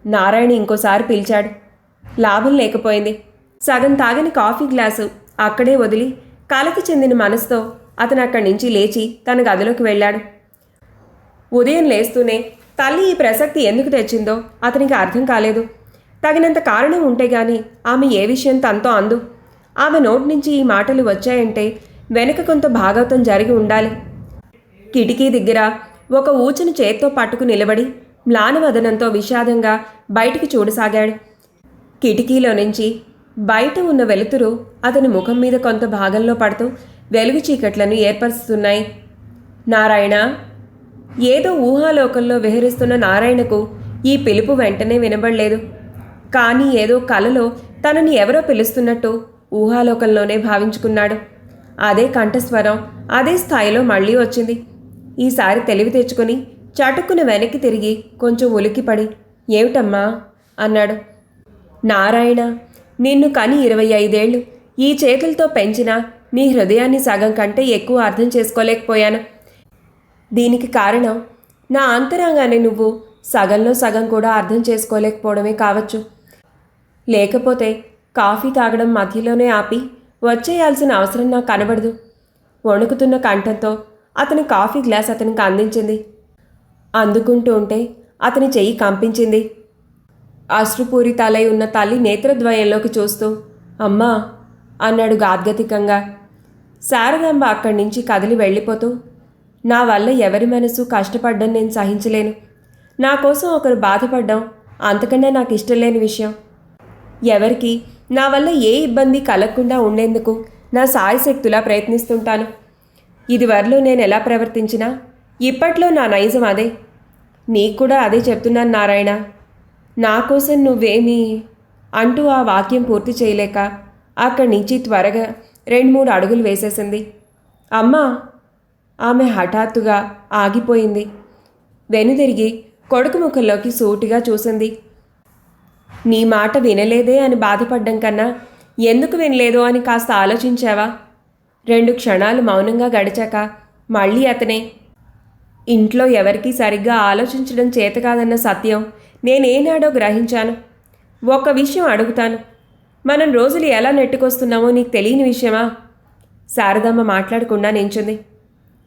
నారాయణ ఇంకోసారి పిలిచాడు. లాభం లేకపోయింది. సగం తాగిన కాఫీ గ్లాసు అక్కడే వదిలి కలత చెందిన మనసుతో అతను అక్కడి నుంచి లేచి తన గదిలోకి వెళ్ళాడు. ఉదయం లేస్తూనే తల్లి ఈ ప్రసక్తి ఎందుకు తెచ్చిందో అతనికి అర్థం కాలేదు. తగినంత కారణం ఉంటే గాని ఆమె ఏ విషయం తనతో అందు. ఆమె నోటి నుంచి ఈ మాటలు వచ్చాయంటే వెనక కొంత భాగవతం జరిగి ఉండాలి. కిటికీ దగ్గర ఒక ఊచను చేత్తో పట్టుకు నిలబడి మ్లానవదనంతో విషాదంగా బయటికి చూడసాగాడు. కిటికీలో నుంచి బయట ఉన్న వెలుతురు అతని ముఖం మీద కొంత భాగంలో పడుతూ వెలుగు చీకట్లను ఏర్పరుస్తున్నాయి. నారాయణ! ఏదో ఊహాలోకంలో విహరిస్తున్న నారాయణకు ఈ పిలుపు వెంటనే వినబడలేదు. కానీ ఏదో కలలో తనని ఎవరో పిలుస్తున్నట్టు ఊహాలోకంలోనే భావించుకున్నాడు. అదే కంఠస్వరం అదే స్థాయిలో మళ్ళీ వచ్చింది. ఈసారి తెలివి తెచ్చుకుని చటుక్కున వెనక్కి తిరిగి కొంచెం ఉలిక్కిపడి ఏమిటమ్మా అన్నాడు. నారాయణ, నిన్ను కని 25 ఏళ్ళు ఈ చేతులతో పెంచినా నీ హృదయాన్ని సగం కంటే ఎక్కువ అర్థం చేసుకోలేకపోయాను. దీనికి కారణం నా అంతరంగాన్ని నువ్వు సగంలో సగం కూడా అర్థం చేసుకోలేకపోవడమే కావచ్చు. లేకపోతే కాఫీ తాగడం మధ్యలోనే ఆపి వచ్చేయాల్సిన అవసరం నాకు కనబడదు. వణుకుతున్న కంఠంతో అతని కాఫీ గ్లాస్ అతనికి అందించింది. అందుకుంటూ ఉంటే అతని చెయ్యి కంపించింది. అశ్రుపూరితాలై ఉన్న తల్లి నేత్రద్వయంలోకి చూస్తూ అమ్మా అన్నాడు గాద్గతికంగా. శారదాంబ అక్కడి నుంచి కదిలి వెళ్ళిపోతూ నా వల్ల ఎవరి మనసు కష్టపడ్డం నేను సహించలేను. నా కోసం ఒకరు బాధపడ్డం అంతకన్నా నాకు ఇష్టం లేని విషయం. ఎవరికి నా వల్ల ఏ ఇబ్బంది కలగకుండా ఉండేందుకు నా సాయశక్తులా ప్రయత్నిస్తుంటాను. ఇదివరలో నేను ఎలా ప్రవర్తించినా ఇప్పట్లో నా నైజం అదే. నీకు కూడా అదే చెప్తున్నాను నారాయణ. నా కోసం నువ్వేమీ అంటూ ఆ వాక్యం పూర్తి చేయలేక అక్కడి నుంచి త్వరగా 2-3 అడుగులు వేసేసింది. అమ్మా! ఆమె హఠాత్తుగా ఆగిపోయింది. వెనుదిరిగి కొడుకు ముఖంలోకి సూటిగా చూసింది. నీ మాట వినలేదే అని బాధపడ్డం కన్నా ఎందుకు వినలేదో అని కాస్త ఆలోచించావా? 2 క్షణాలు మౌనంగా గడిచాక మళ్ళీ అతనే, ఇంట్లో ఎవరికీ సరిగ్గా ఆలోచించడం చేతకాదన్న సత్యం నేనేనాడో గ్రహించాను. ఒక్క విషయం అడుగుతాను. మనం రోజులు ఎలా నెట్టుకొస్తున్నామో నీకు తెలియని విషయమా? శారదమ్మ మాట్లాడకుండా నించుంది.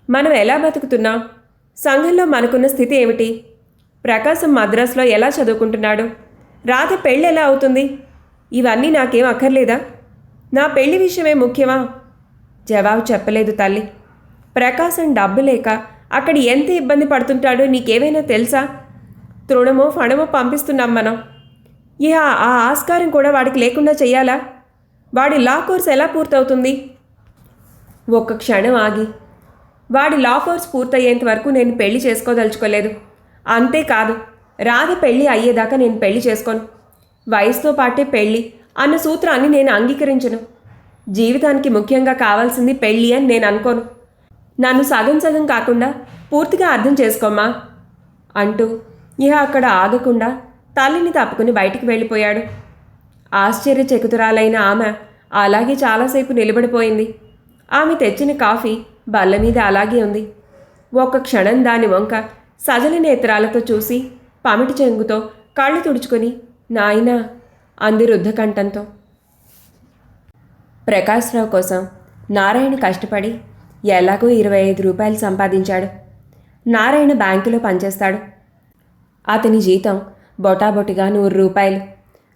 మనం ఎలా బతుకుతున్నాం? సంఘంలో మనకున్న స్థితి ఏమిటి? ప్రకాశం మద్రాసులో ఎలా చదువుకుంటున్నాడు? రాధ పెళ్ళి ఎలా అవుతుంది? ఇవన్నీ నాకేం అక్కర్లేదా? నా పెళ్లి విషయమే ముఖ్యమా? జవాబు చెప్పలేదు తల్లి. ప్రకాశం డబ్బు లేక అక్కడ ఎంత ఇబ్బంది పడుతుంటాడో నీకేమైనా తెలుసా? తృణమో ఫణమో పంపిస్తున్నాం మనం. ఇహ ఆ ఆస్కారం కూడా వాడికి లేకుండా చెయ్యాలా? వాడి లా కోర్స్ ఎలా పూర్తవుతుంది? ఒక్క క్షణం ఆగి, వాడి లా కోర్స్ పూర్తయ్యేంత వరకు నేను పెళ్లి చేసుకోదలుచుకోలేదు. అంతేకాదు, రాధ పెళ్ళి అయ్యేదాకా నేను పెళ్లి చేసుకోను. వయసుతో పాటే పెళ్ళి అన్న సూత్రాన్ని నేను అంగీకరించను. జీవితానికి ముఖ్యంగా కావాల్సింది పెళ్ళి అని నేను అనుకోను. నన్ను సగం సగం కాకుండా పూర్తిగా అర్థం చేసుకోమ్మా అంటూ ఇహ అక్కడ ఆగకుండా తల్లిని తప్పుకుని బయటికి వెళ్ళిపోయాడు. ఆశ్చర్యచకితురాలైన ఆమె అలాగే చాలాసేపు నిలబడిపోయింది. ఆమె తెచ్చిన కాఫీ బల్ల మీద అలాగే ఉంది. ఒక్క క్షణం దాని వంక సజల నేత్రాలతో చూసి పమిటి చెంగుతో కళ్ళు తుడుచుకొని నాయనా అంది రుద్ధకంఠంతో. ప్రకాశ్రావు కోసం నారాయణ కష్టపడి ఎలాగో 25 రూపాయలు సంపాదించాడు. నారాయణ బ్యాంకులో పనిచేస్తాడు. అతని జీతం బొటాబొటిగా 100 రూపాయలు.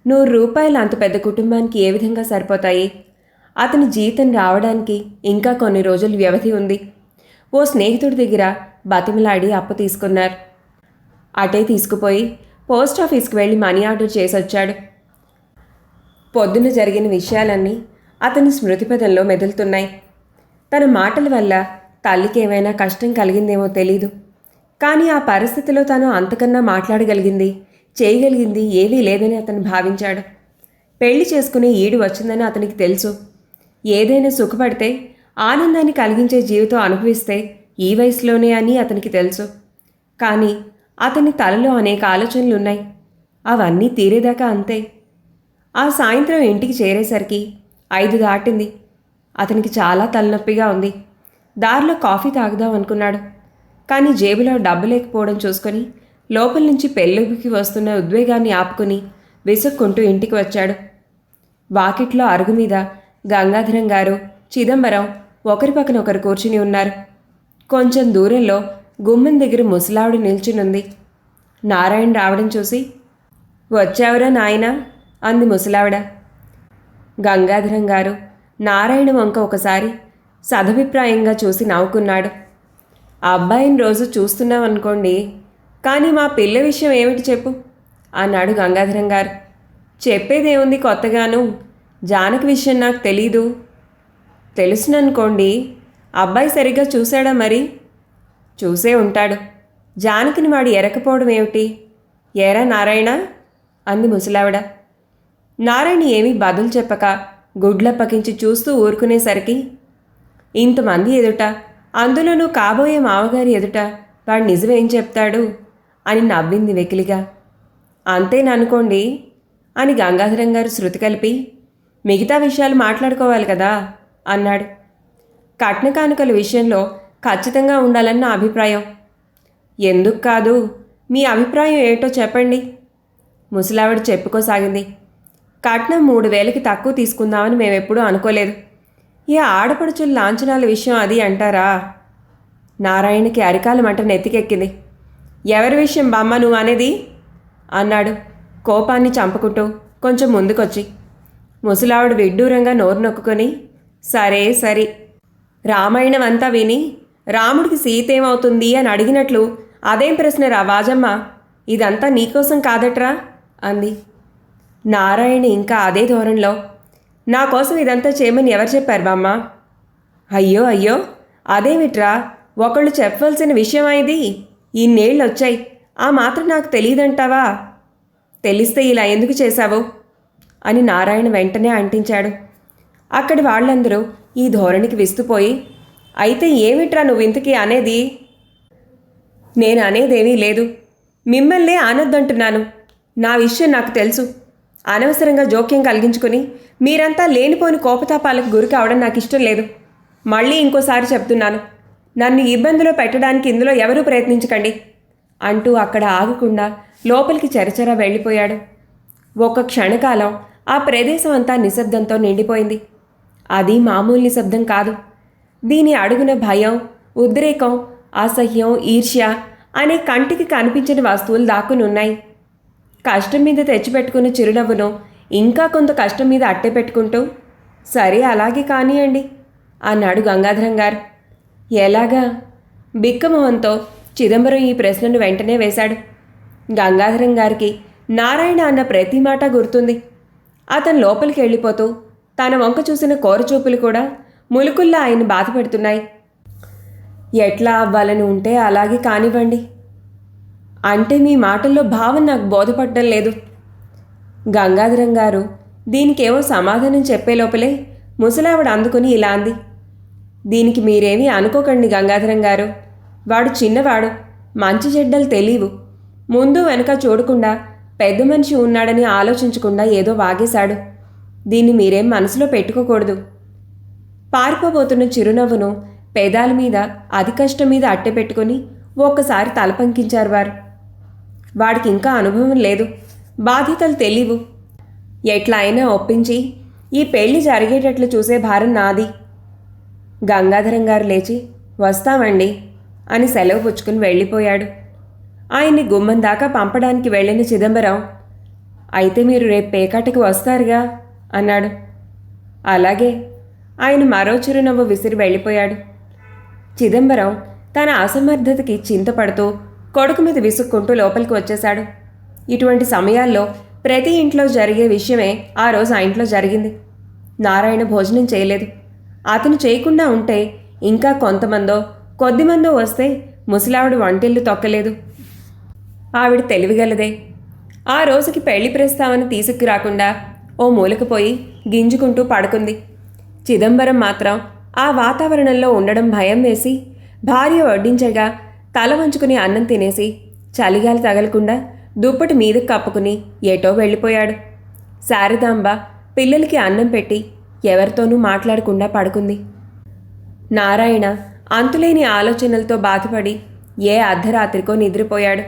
100 రూపాయలు అంత పెద్ద కుటుంబానికి ఏ విధంగా సరిపోతాయి? అతని జీతం రావడానికి ఇంకా కొన్ని రోజులు వ్యవధి ఉంది. ఓ స్నేహితుడి దగ్గర బతిమలాడి అప్పు తీసుకున్నారు. అటే తీసుకుపోయి పోస్టాఫీస్కి వెళ్ళి మనీ ఆర్డర్ చేసి వచ్చాడు. పొద్దున జరిగిన విషయాలన్నీ అతని స్మృతిపథంలో మెదులుతున్నాయి. తన మాటల వల్ల తల్లికి ఏమైనా కష్టం కలిగిందేమో తెలీదు. కానీ ఆ పరిస్థితిలో తను అంతకన్నా మాట్లాడగలిగింది, చేయగలిగింది ఏవీ లేదని అతను భావించాడు. పెళ్లి చేసుకునే ఈడు వచ్చిందని అతనికి తెలుసు. ఏదైనా సుఖపడితే ఆనందాన్ని కలిగించే జీవితం అనుభవిస్తే ఈ వయసులోనే అని అతనికి తెలుసు. కానీ అతని తలలో అనేక ఆలోచనలున్నాయి. అవన్నీ తీరేదాకా అంతే. ఆ సాయంత్రం ఇంటికి చేరేసరికి 5 దాటింది. అతనికి చాలా తలనొప్పిగా ఉంది. దారిలో కాఫీ తాగుదాం అనుకున్నాడు. కానీ జేబులో డబ్బు లేకపోవడం చూసుకొని లోపల నుంచి పెళ్ళికి వస్తున్న ఉద్వేగాన్ని ఆపుకుని విసుక్కుంటూ ఇంటికి వచ్చాడు. వాకిట్లో అరుగు మీద గంగాధరం గారు, చిదంబరం ఒకరి పక్కన ఒకరు కూర్చుని ఉన్నారు. కొంచెం దూరంలో గుమ్మం దగ్గర ముసలావిడ నిల్చునుంది. నారాయణ రావడం చూసి వచ్చావురా నాయనా అంది ముసలావిడ. గంగాధరం గారు నారాయణ వంక ఒకసారి సదభిప్రాయంగా చూసి నవ్వుకున్నాడు. ఆ అబ్బాయిని రోజు చూస్తున్నామనుకోండి, కానీ మా పిల్ల విషయం ఏమిటి చెప్పు అన్నాడు గంగాధరం గారు. చెప్పేదేముంది కొత్తగాను, జానకి విషయం నాకు తెలీదు. తెలుసుననుకోండి, అబ్బాయి సరిగ్గా చూశాడా మరి? చూసే ఉంటాడు. జానకిని వాడు ఎరకపోవడం ఏమిటి? ఏరా నారాయణ అంది ముసలావిడ. నారాయణ ఏమీ బదులు చెప్పక గుడ్లప్పకించి చూస్తూ ఊరుకునేసరికి, ఇంతమంది ఎదుట, అందులోనూ కాబోయే మామగారి ఎదుట వాడు నిజమేం చెప్తాడు అని నవ్వింది వెకిలిగా. అంతేననుకోండి అని గంగాధరం గారు శృతి కలిపి, మిగతా విషయాలు మాట్లాడుకోవాలి కదా అన్నాడు. కట్న కానుకల విషయంలో ఖచ్చితంగా ఉండాలన్న నా అభిప్రాయం. ఎందుకు కాదు, మీ అభిప్రాయం ఏటో చెప్పండి ముసలావిడ చెప్పుకోసాగింది. కట్నం 3,000కి తక్కువ తీసుకుందామని మేమెప్పుడూ అనుకోలేదు. ఈ ఆడపడుచుల లాంఛనాల విషయం అది అంటారా? నారాయణకి అరికాల మంట నెత్తికెక్కింది. ఎవరి విషయం బామ్మ నువ్వు అనేది అన్నాడు కోపాన్ని చంపుకుంటూ కొంచెం ముందుకొచ్చి. ముసలావిడ విడ్డూరంగా నోరు నొక్కుని, సరే సరి, రామాయణం అంతా విని రాముడికి సీత ఏమవుతుంది అని అడిగినట్లు అదేం ప్రశ్నరా వాజమ్మ, ఇదంతా నీకోసం కాదట్రా అంది. నారాయణ ఇంకా అదే ధోరణిలో, నా కోసం ఇదంతా చేయమని ఎవరు చెప్పారు బామ్మ? అయ్యో అయ్యో, అదేమిట్రా, ఒకళ్ళు చెప్పవలసిన విషయమా ఇది? ఇన్నేళ్ళు వచ్చాయి, ఆ మాత్రం నాకు తెలియదంటావా? తెలిస్తే ఇలా ఎందుకు చేశావు అని నారాయణ వెంటనే అంటించాడు. అక్కడి వాళ్ళందరూ ఈ ధోరణికి విస్తుపోయి, అయితే ఏమిట్రా నువ్వు ఇంతకీ అనేది? నేను అనేదేమీ లేదు, మిమ్మల్నే అనొద్దంటున్నాను. నా విషయం నాకు తెలుసు. అనవసరంగా జోక్యం కలిగించుకుని మీరంతా లేనిపోని కోపతాపాలకు గురి కావడం నాకు ఇష్టం లేదు. మళ్ళీ ఇంకోసారి చెప్తున్నాను, నన్ను ఇబ్బందిలో పెట్టడానికి ఇందులో ఎవరూ ప్రయత్నించకండి అంటూ అక్కడ ఆగకుండా లోపలికి చెరచెర వెళ్ళిపోయాడు. ఒక క్షణకాలం ఆ ప్రదేశం అంతా నిశ్శబ్దంతో నిండిపోయింది. అది మామూలు నిశ్శబ్దం కాదు. దీని అడుగున భయం, ఉద్రేకం, అసహ్యం, ఈర్ష్య అనే కంటికి కనిపించని వస్తువులు దాక్కునున్నాయి. కష్టం మీద తెచ్చిపెట్టుకున్న చిరునవ్వును ఇంకా కొంత కష్టం మీద అట్టే పెట్టుకుంటూ, సరే అలాగే కానియండి అన్నాడు గంగాధరం గారు. ఎలాగా? బిక్కమొహంతో చిదంబరం ఈ ప్రశ్నను వెంటనే వేశాడు. గంగాధరం గారికి నారాయణ అన్న ప్రతి మాట గుర్తుంది. అతను లోపలికి వెళ్ళిపోతూ తన వంక చూసిన కోరచూపులు కూడా ములుకుల్లా ఆయన బాధ పెడుతున్నాయి. ఎట్లా అవ్వాలని ఉంటే అలాగే కానివ్వండి అంటే మీ మాటల్లో భావం నాకు బోధపడడం లేదు. గంగాధరం గారు దీనికేమో సమాధానం చెప్పే లోపలే ముసలావిడ అందుకుని ఇలా అంది. దీనికి మీరేమీ అనుకోకండి గంగాధరం గారు. వాడు చిన్నవాడు, మంచి చెడ్డలు తెలీవు. ముందు వెనక చూడకుండా పెద్ద మనిషి ఉన్నాడని ఆలోచించకుండా ఏదో వాగేశాడు. దీన్ని మీరేం మనసులో పెట్టుకోకూడదు. పారిపోబోతున్న చిరునవ్వును పెదాల మీద అతి కష్టం మీద అట్టె పెట్టుకుని ఒక్కసారి తలపంకించారు వారు. వాడికి ఇంకా అనుభవం లేదు, బాధ్యతలు తెలీవు. ఎట్లా అయినా ఒప్పించి ఈ పెళ్లి జరిగేటట్లు చూసే భారం నాది. గంగాధరం గారు లేచి వస్తామండి అని సెలవు పుచ్చుకుని వెళ్ళిపోయాడు. ఆయన్ని గుమ్మం దాకా పంపడానికి వెళ్ళిన చిదంబరం, అయితే మీరు రేపు పేకాటకి వస్తారుగా అన్నాడు. అలాగే. ఆయన మరో చిరునవ్వు విసిరి వెళ్ళిపోయాడు. చిదంబరం తన అసమర్థతకి చింతపడుతూ కొడుకు మీద విసుక్కుంటూ లోపలికి వచ్చేశాడు. ఇటువంటి సమయాల్లో ప్రతి ఇంట్లో జరిగే విషయమే ఆ రోజు ఆ ఇంట్లో జరిగింది. నారాయణ భోజనం చేయలేదు. అతను చేయకుండా ఉంటే ఇంకా కొంతమందో కొద్దిమందో వస్తే ముసలావిడ వంటిల్లు తొక్కలేదు. ఆవిడ తెలివిగలదే. ఆ రోజుకి పెళ్లి ప్రస్తావన తీసుకురాకుండా ఓ మూలకపోయి గింజుకుంటూ పడుకుంది. చిదంబరం మాత్రం ఆ వాతావరణంలో ఉండడం భయం వేసి భార్య వడ్డించగా తల వంచుకుని అన్నం తినేసి చలిగాలి తగలకుండా దుప్పటి మీదకు కప్పుకుని ఏటో వెళ్ళిపోయాడు. శారదాంబ పిల్లలకి అన్నం పెట్టి ఎవరితోనూ మాట్లాడకుండా పడుకుంది. నారాయణ అంతులేని ఆలోచనలతో బాధపడి ఏ అర్ధరాత్రికో నిద్రపోయాడు.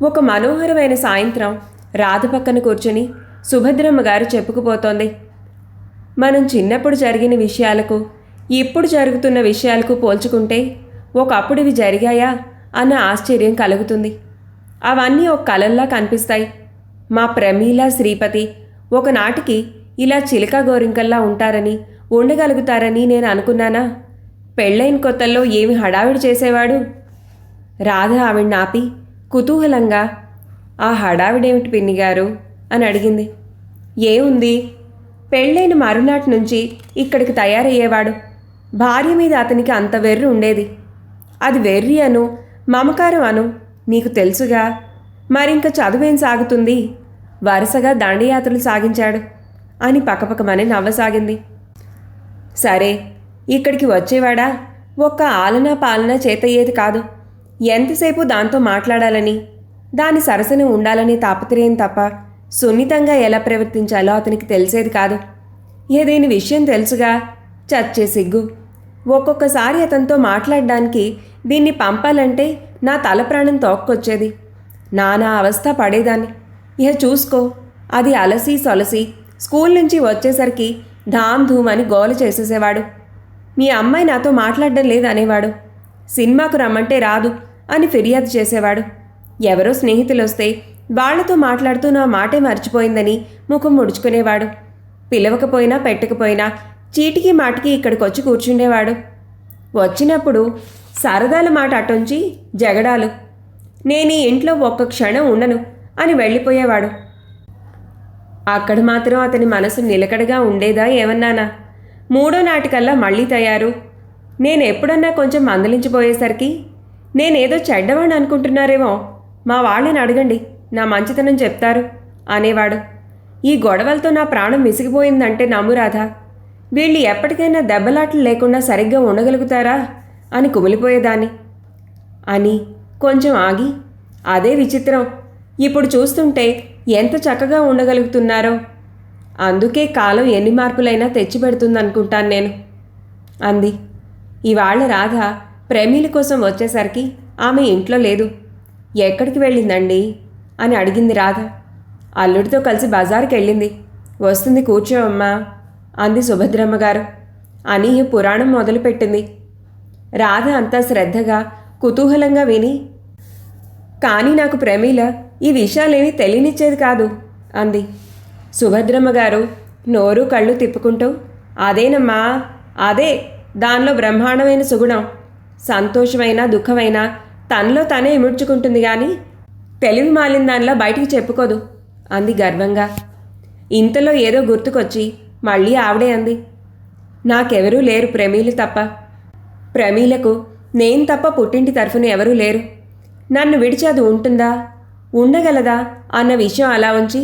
ఒక మనోహరమైన సాయంత్రం రాధ పక్కన కూర్చుని సుభద్రమ్మ గారు చెప్పుకుపోతోంది. మనం చిన్నప్పుడు జరిగిన విషయాలకు ఇప్పుడు జరుగుతున్న విషయాలకు పోల్చుకుంటే ఒకప్పుడు ఇవి జరిగాయా అన్న ఆశ్చర్యం కలుగుతుంది. అవన్నీ ఒక కలల్లా కనిపిస్తాయి. మా ప్రమీల శ్రీపతి ఒకనాటికి ఇలా చిలక గోరింకల్లా ఉంటారని ఉండగలుగుతారని నేను అనుకున్నానా? పెళ్ళైన కొత్తల్లో ఏమి హడావిడి చేసేవాడు? రాధ ఆవిడ్ని ఆపి కుతూహలంగా, ఆ హడావిడేమిటి పిన్నిగారు అని అడిగింది. ఏముంది, పెళ్ళైన మరునాటి నుంచి ఇక్కడికి తయారయ్యేవాడు. భార్య మీద అతనికి అంత వెర్రి ఉండేది. అది వెర్రి అను మమకారం అను నీకు తెలుసుగా. మరింక చదువేం సాగుతుంది? వరుసగా దండయాత్రలు సాగించాడు అని పకపకమని నవ్వసాగింది. సరే, ఇక్కడికి వచ్చేవాడా? ఒక్క ఆలనా పాలనా చేతయ్యేది కాదు. ఎంతసేపు దాంతో మాట్లాడాలని, దాని సరసన ఉండాలని తాపత్రయం తప్ప సున్నితంగా ఎలా ప్రవర్తించాలో అతనికి తెలిసేది కాదు. ఏదేని విషయం తెలుసుగా, చచ్చే సిగ్గు. ఒక్కొక్కసారి అతనితో మాట్లాడడానికి దీన్ని పంపాలంటే నా తల ప్రాణం తోక్కొచ్చేది. నానా అవస్థ పడేదాన్ని. ఇహ చూసుకో, అది అలసి సొలసి స్కూల్ నుంచి వచ్చేసరికి ధామ్ ధూమ్ అని గోల చేసేసేవాడు. మీ అమ్మాయి నాతో మాట్లాడడం లేదనేవాడు. సినిమాకు రమ్మంటే రాదు అని ఫిర్యాదు చేసేవాడు. ఎవరో స్నేహితులు వస్తే వాళ్లతో మాట్లాడుతూ నా మాటే మర్చిపోయిందని ముఖం ముడుచుకునేవాడు. పిలవకపోయినా పెట్టకపోయినా చీటికి మాటికి ఇక్కడికి వచ్చి కూర్చుండేవాడు. వచ్చినప్పుడు సరదాల మాట అటుంచి జగడాలు. నేను ఈ ఇంట్లో ఒక్క క్షణం ఉండను అని వెళ్ళిపోయేవాడు. అక్కడ మాత్రం అతని మనసు నిలకడగా ఉండేదా ఏమన్నానా? మూడో నాటికల్లా మళ్ళీ తయారు. నేను ఎప్పుడన్నా కొంచెం మందలించిపోయేసరికి నేనేదో చెడ్డవాణ్ణి అనుకుంటున్నారేమో, మా వాళ్ళని అడగండి, నా మంచితనం చెప్తారు అనేవాడు. ఈ గొడవలతో నా ప్రాణం విసిగిపోయిందంటే నమ్మురాధా. వీళ్ళు ఎప్పటికైనా దెబ్బలాట్లు లేకుండా సరిగ్గా ఉండగలుగుతారా అని కుమిలిపోయేదాన్ని అని కొంచెం ఆగి, అదే విచిత్రం, ఇప్పుడు చూస్తుంటే ఎంత చక్కగా ఉండగలుగుతున్నారో. అందుకే కాలం ఎన్ని మార్పులైనా తెచ్చిపెడుతుందనుకుంటాను నేను అంది. ఇవాళ రాధ ప్రేమీల కోసం వచ్చేసరికి ఆమె ఇంట్లో లేదు. ఎక్కడికి వెళ్ళిందండి అని అడిగింది రాధ. అల్లుడితో కలిసి బజారుకి వెళ్ళింది. వస్తుంది, కూర్చోమ్మా అంది సుభద్రమ్మ గారు అని పురాణం మొదలుపెట్టింది. రాధ అంతా శ్రద్ధగా కుతూహలంగా విని, కానీ నాకు ప్రమీల ఈ విషయాలేమీ తెలియనిచ్చేది కాదు అంది. సుభద్రమ్మ గారు నోరు కళ్ళు తిప్పుకుంటూ, అదేనమ్మా, అదే దానిలో బ్రహ్మాండమైన సుగుణం. సంతోషమైనా దుఃఖమైనా తనలో తనే ఇముడ్చుకుంటుంది కానీ తెలివి మాలిన దానిలో బయటికి చెప్పుకోదు అంది గర్వంగా. ఇంతలో ఏదో గుర్తుకొచ్చి మళ్ళీ ఆవిడే అంది, నాకెవరూ లేరు ప్రమీలు తప్ప. ప్రమీలకు నేను తప్ప పుట్టింటి తరఫున ఎవరూ లేరు. నన్ను విడిచి అది ఉంటుందా, ఉండగలదా అన్న విషయం అలా ఉంచి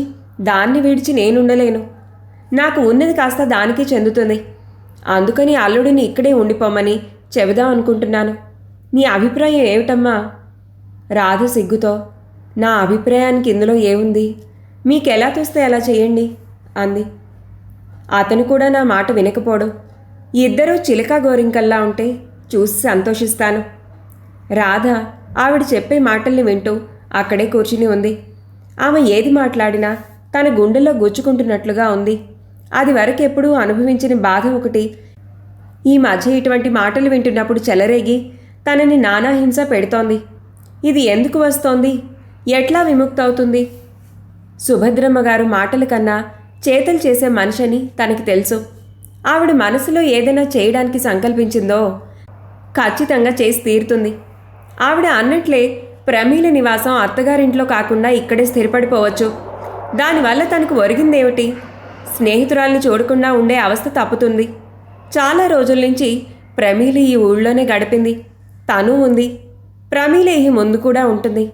దాన్ని విడిచి నేనుండలేను. నాకు ఉన్నది కాస్త దానికి చెందుతుంది. అందుకని అల్లుడిని ఇక్కడే ఉండిపోమని చెబుదాం అనుకుంటున్నాను. నీ అభిప్రాయం ఏమిటమ్మా? రాధ సిగ్గుతో, నా అభిప్రాయానికి ఇందులో ఏముంది, మీకెలా తోస్తే అలా చేయండి అంది. అతను కూడా నా మాట వినకపోడు. ఇద్దరూ చిలక గోరింకల్లా ఉంటే చూసి సంతోషిస్తాను. రాధ ఆవిడ చెప్పే మాటల్ని వింటూ అక్కడే కూర్చుని ఉంది. ఆమె ఏది మాట్లాడినా తన గుండెల్లో గుచ్చుకుంటున్నట్లుగా ఉంది. అది వరకెప్పుడూ అనుభవించిన బాధ ఒకటి ఈ మధ్య ఇటువంటి మాటలు వింటున్నప్పుడు చెలరేగి తనని నానాహింస పెడుతోంది. ఇది ఎందుకు వస్తోంది, ఎట్లా విముక్తవుతుంది? సుభద్రమ్మ గారు మాటల కన్నా చేతలు చేసే మనిషిని తనకి తెలుసు. ఆవిడ మనసులో ఏదైనా చేయడానికి సంకల్పించిందో ఖచ్చితంగా చేసి తీరుతుంది. ఆవిడ అన్నట్లే ప్రమీల నివాసం అత్తగారింట్లో కాకుండా ఇక్కడే స్థిరపడిపోవచ్చు. దానివల్ల తనకు ఒరిగిందేమిటి? స్నేహితురాల్ని చూడకుండా ఉండే అవస్థ తప్పుతుంది. చాలా రోజుల నుంచి ప్రమీల ఈ ఊళ్ళోనే గడిపింది. తను ఉంది. ప్రమీల ఈ ముందు కూడా ఉంటుంది.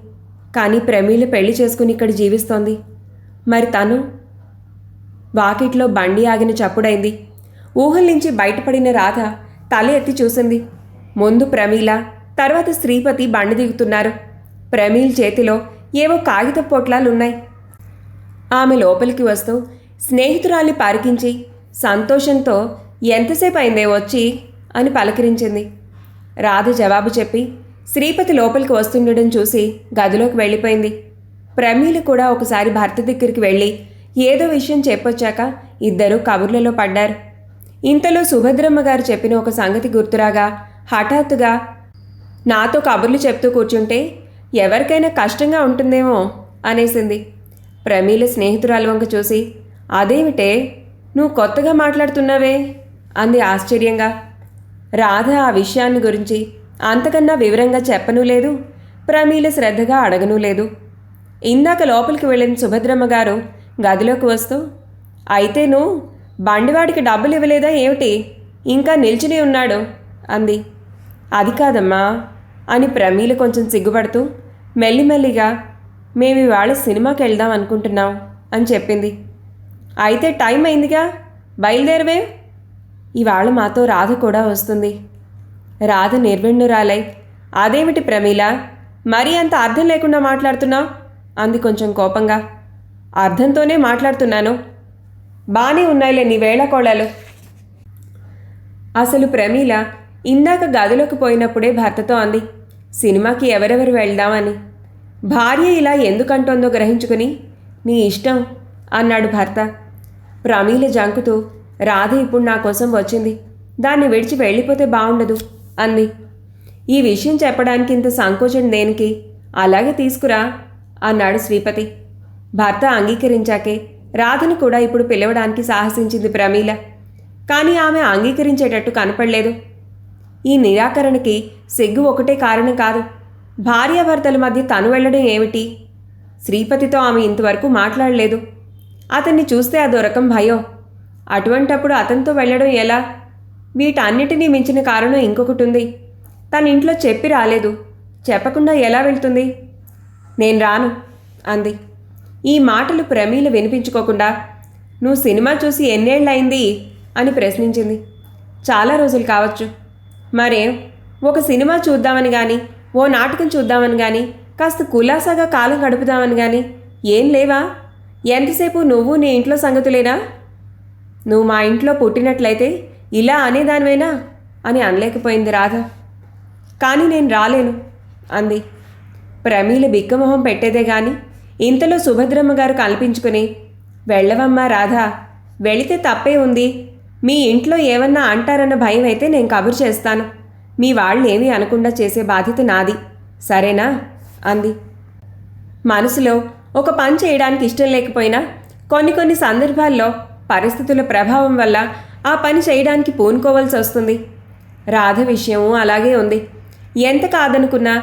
కానీ ప్రమీల పెళ్లి చేసుకుని ఇక్కడ జీవిస్తోంది. మరి తను? వాకిట్లో బండి ఆగిన చప్పుడైంది. ఊహల నుంచి బయటపడిన రాధ తల ఎత్తి చూసింది. ముందు ప్రమీల, తర్వాత శ్రీపతి బండి దిగుతున్నారు. ప్రమీల్ చేతిలో ఏవో కాగిత పొట్లాలున్నాయి. ఆమె లోపలికి వస్తూ స్నేహితురాల్ని పరికించి సంతోషంతో ఎంతసేపు అయిందే వచ్చి అని పలకరించింది. రాధ జవాబు చెప్పి శ్రీపతి లోపలికి వస్తుండడం చూసి గదిలోకి వెళ్ళిపోయింది. ప్రమీల కూడా ఒకసారి భర్త దగ్గరికి వెళ్ళి ఏదో విషయం చెప్పొచ్చాక ఇద్దరూ కబుర్లలో పడ్డారు. ఇంతలో సుభద్రమ్మ గారు చెప్పిన ఒక సంగతి గుర్తురాగా హఠాత్తుగా, నాతో కబుర్లు చెప్తూ కూర్చుంటే ఎవరికైనా కష్టంగా ఉంటుందేమో అనేసింది. ప్రమీల స్నేహితురాలు వంక చూసి, అదేమిటే నువ్వు కొత్తగా మాట్లాడుతున్నావే అంది ఆశ్చర్యంగా. రాధ ఆ విషయాన్ని గురించి అంతకన్నా వివరంగా చెప్పనూ లేదు, ప్రమీల శ్రద్ధగా అడగనూ లేదు. ఇందాక లోపలికి వెళ్ళిన సుభద్రమ్మ గారు గదిలోకి వస్తూ, అయితే నువ్వు బండివాడికి డబ్బులు ఇవ్వలేదా ఏమిటి, ఇంకా నిల్చుని ఉన్నాడు అంది. అది కాదమ్మా అని ప్రమీల కొంచెం సిగ్గుపడుతూ మెల్లిమెల్లిగా మేమివాళ సినిమాకి వెళ్దాం అనుకుంటున్నాం అని చెప్పింది. అయితే టైం అయిందిగా, బయలుదేరవే. ఇవాళ మాతో రాధ కూడా వస్తుంది. రాధ నిర్విణ్ణురాలై, అదేమిటి ప్రమీల, మరీ అంత అర్థం లేకుండా మాట్లాడుతున్నావు అంది కొంచెం కోపంగా. అర్థంతోనే మాట్లాడుతున్నాను. బానే ఉన్నాయిలే నీ వేళకోళాలు. అసలు ప్రమీల ఇందాక గదిలోకి పోయినప్పుడే భర్తతో అంది, సినిమాకి ఎవరెవరు వెళ్దామని. భార్య ఇలా ఎందుకంటోందో గ్రహించుకుని, నీ ఇష్టం అన్నాడు భర్త. ప్రమీల జంకుతూ, రాధ ఇప్పుడు నా కోసం వచ్చింది, దాన్ని విడిచి వెళ్ళిపోతే బాగుండదు అంది. ఈ విషయం చెప్పడానికి ఇంత సంకోచం దేనికి, అలాగే తీసుకురా అన్నాడు శ్రీపతి. భర్త అంగీకరించాకే రాధను కూడా ఇప్పుడు పిలవడానికి సాహసించింది ప్రమీల. కానీ ఆమె అంగీకరించేటట్టు కనపడలేదు. ఈ నిరాకరణకి సిగ్గు ఒకటే కారణం కాదు, భార్యాభర్తల మధ్య తను వెళ్ళడం ఏమిటి? శ్రీపతితో ఆమె ఇంతవరకు మాట్లాడలేదు. అతన్ని చూస్తే అదో రకం భయం. అటువంటప్పుడు అతనితో వెళ్ళడం ఎలా? వీటన్నిటినీ మించిన కారణం ఇంకొకటి ఉంది. తన ఇంట్లో చెప్పి రాలేదు, చెప్పకుండా ఎలా వెళ్తుంది? నేను రాను అంది. ఈ మాటలు ప్రమీల వినిపించుకోకుండా, నువ్వు సినిమా చూసి ఎన్నేళ్ళయింది అని ప్రశ్నించింది. చాలా రోజులు కావచ్చు. మరేం, ఒక సినిమా చూద్దామని కానీ, ఓ నాటకం చూద్దామని కానీ, కాస్త కులాసాగా కాలం గడుపుదామని కానీ ఏం లేవా? ఎంతసేపు నువ్వు నీ ఇంట్లో సంగతులేనా? నువ్వు మా ఇంట్లో పుట్టినట్లయితే ఇలా అనేదానివేనా అని అనలేకపోయింది రాధ. కానీ నేను రాలేను అంది. ప్రమీల బిక్కమొహం పెట్టేదే గాని ఇంతలో సుభద్రమ్మ గారు కల్పించుకుని, వెళ్ళవమ్మా రాధా, వెళితే తప్పే ఉంది. మీ ఇంట్లో ఏమన్నా అంటారన్న భయం అయితే నేను కబురు చేస్తాను. మీ వాళ్ళు ఏమీ అనకుండా చేసే బాధ్యత నాది, సరేనా అంది. మనసులో ఒక పని చేయడానికి ఇష్టం లేకపోయినా కొన్ని సందర్భాల్లో పరిస్థితుల ప్రభావం వల్ల ఆ పని చేయడానికి పూనుకోవాల్సి వస్తుంది. రాధ విషయము అలాగే ఉంది. ఎంత కాదనుకున్నా,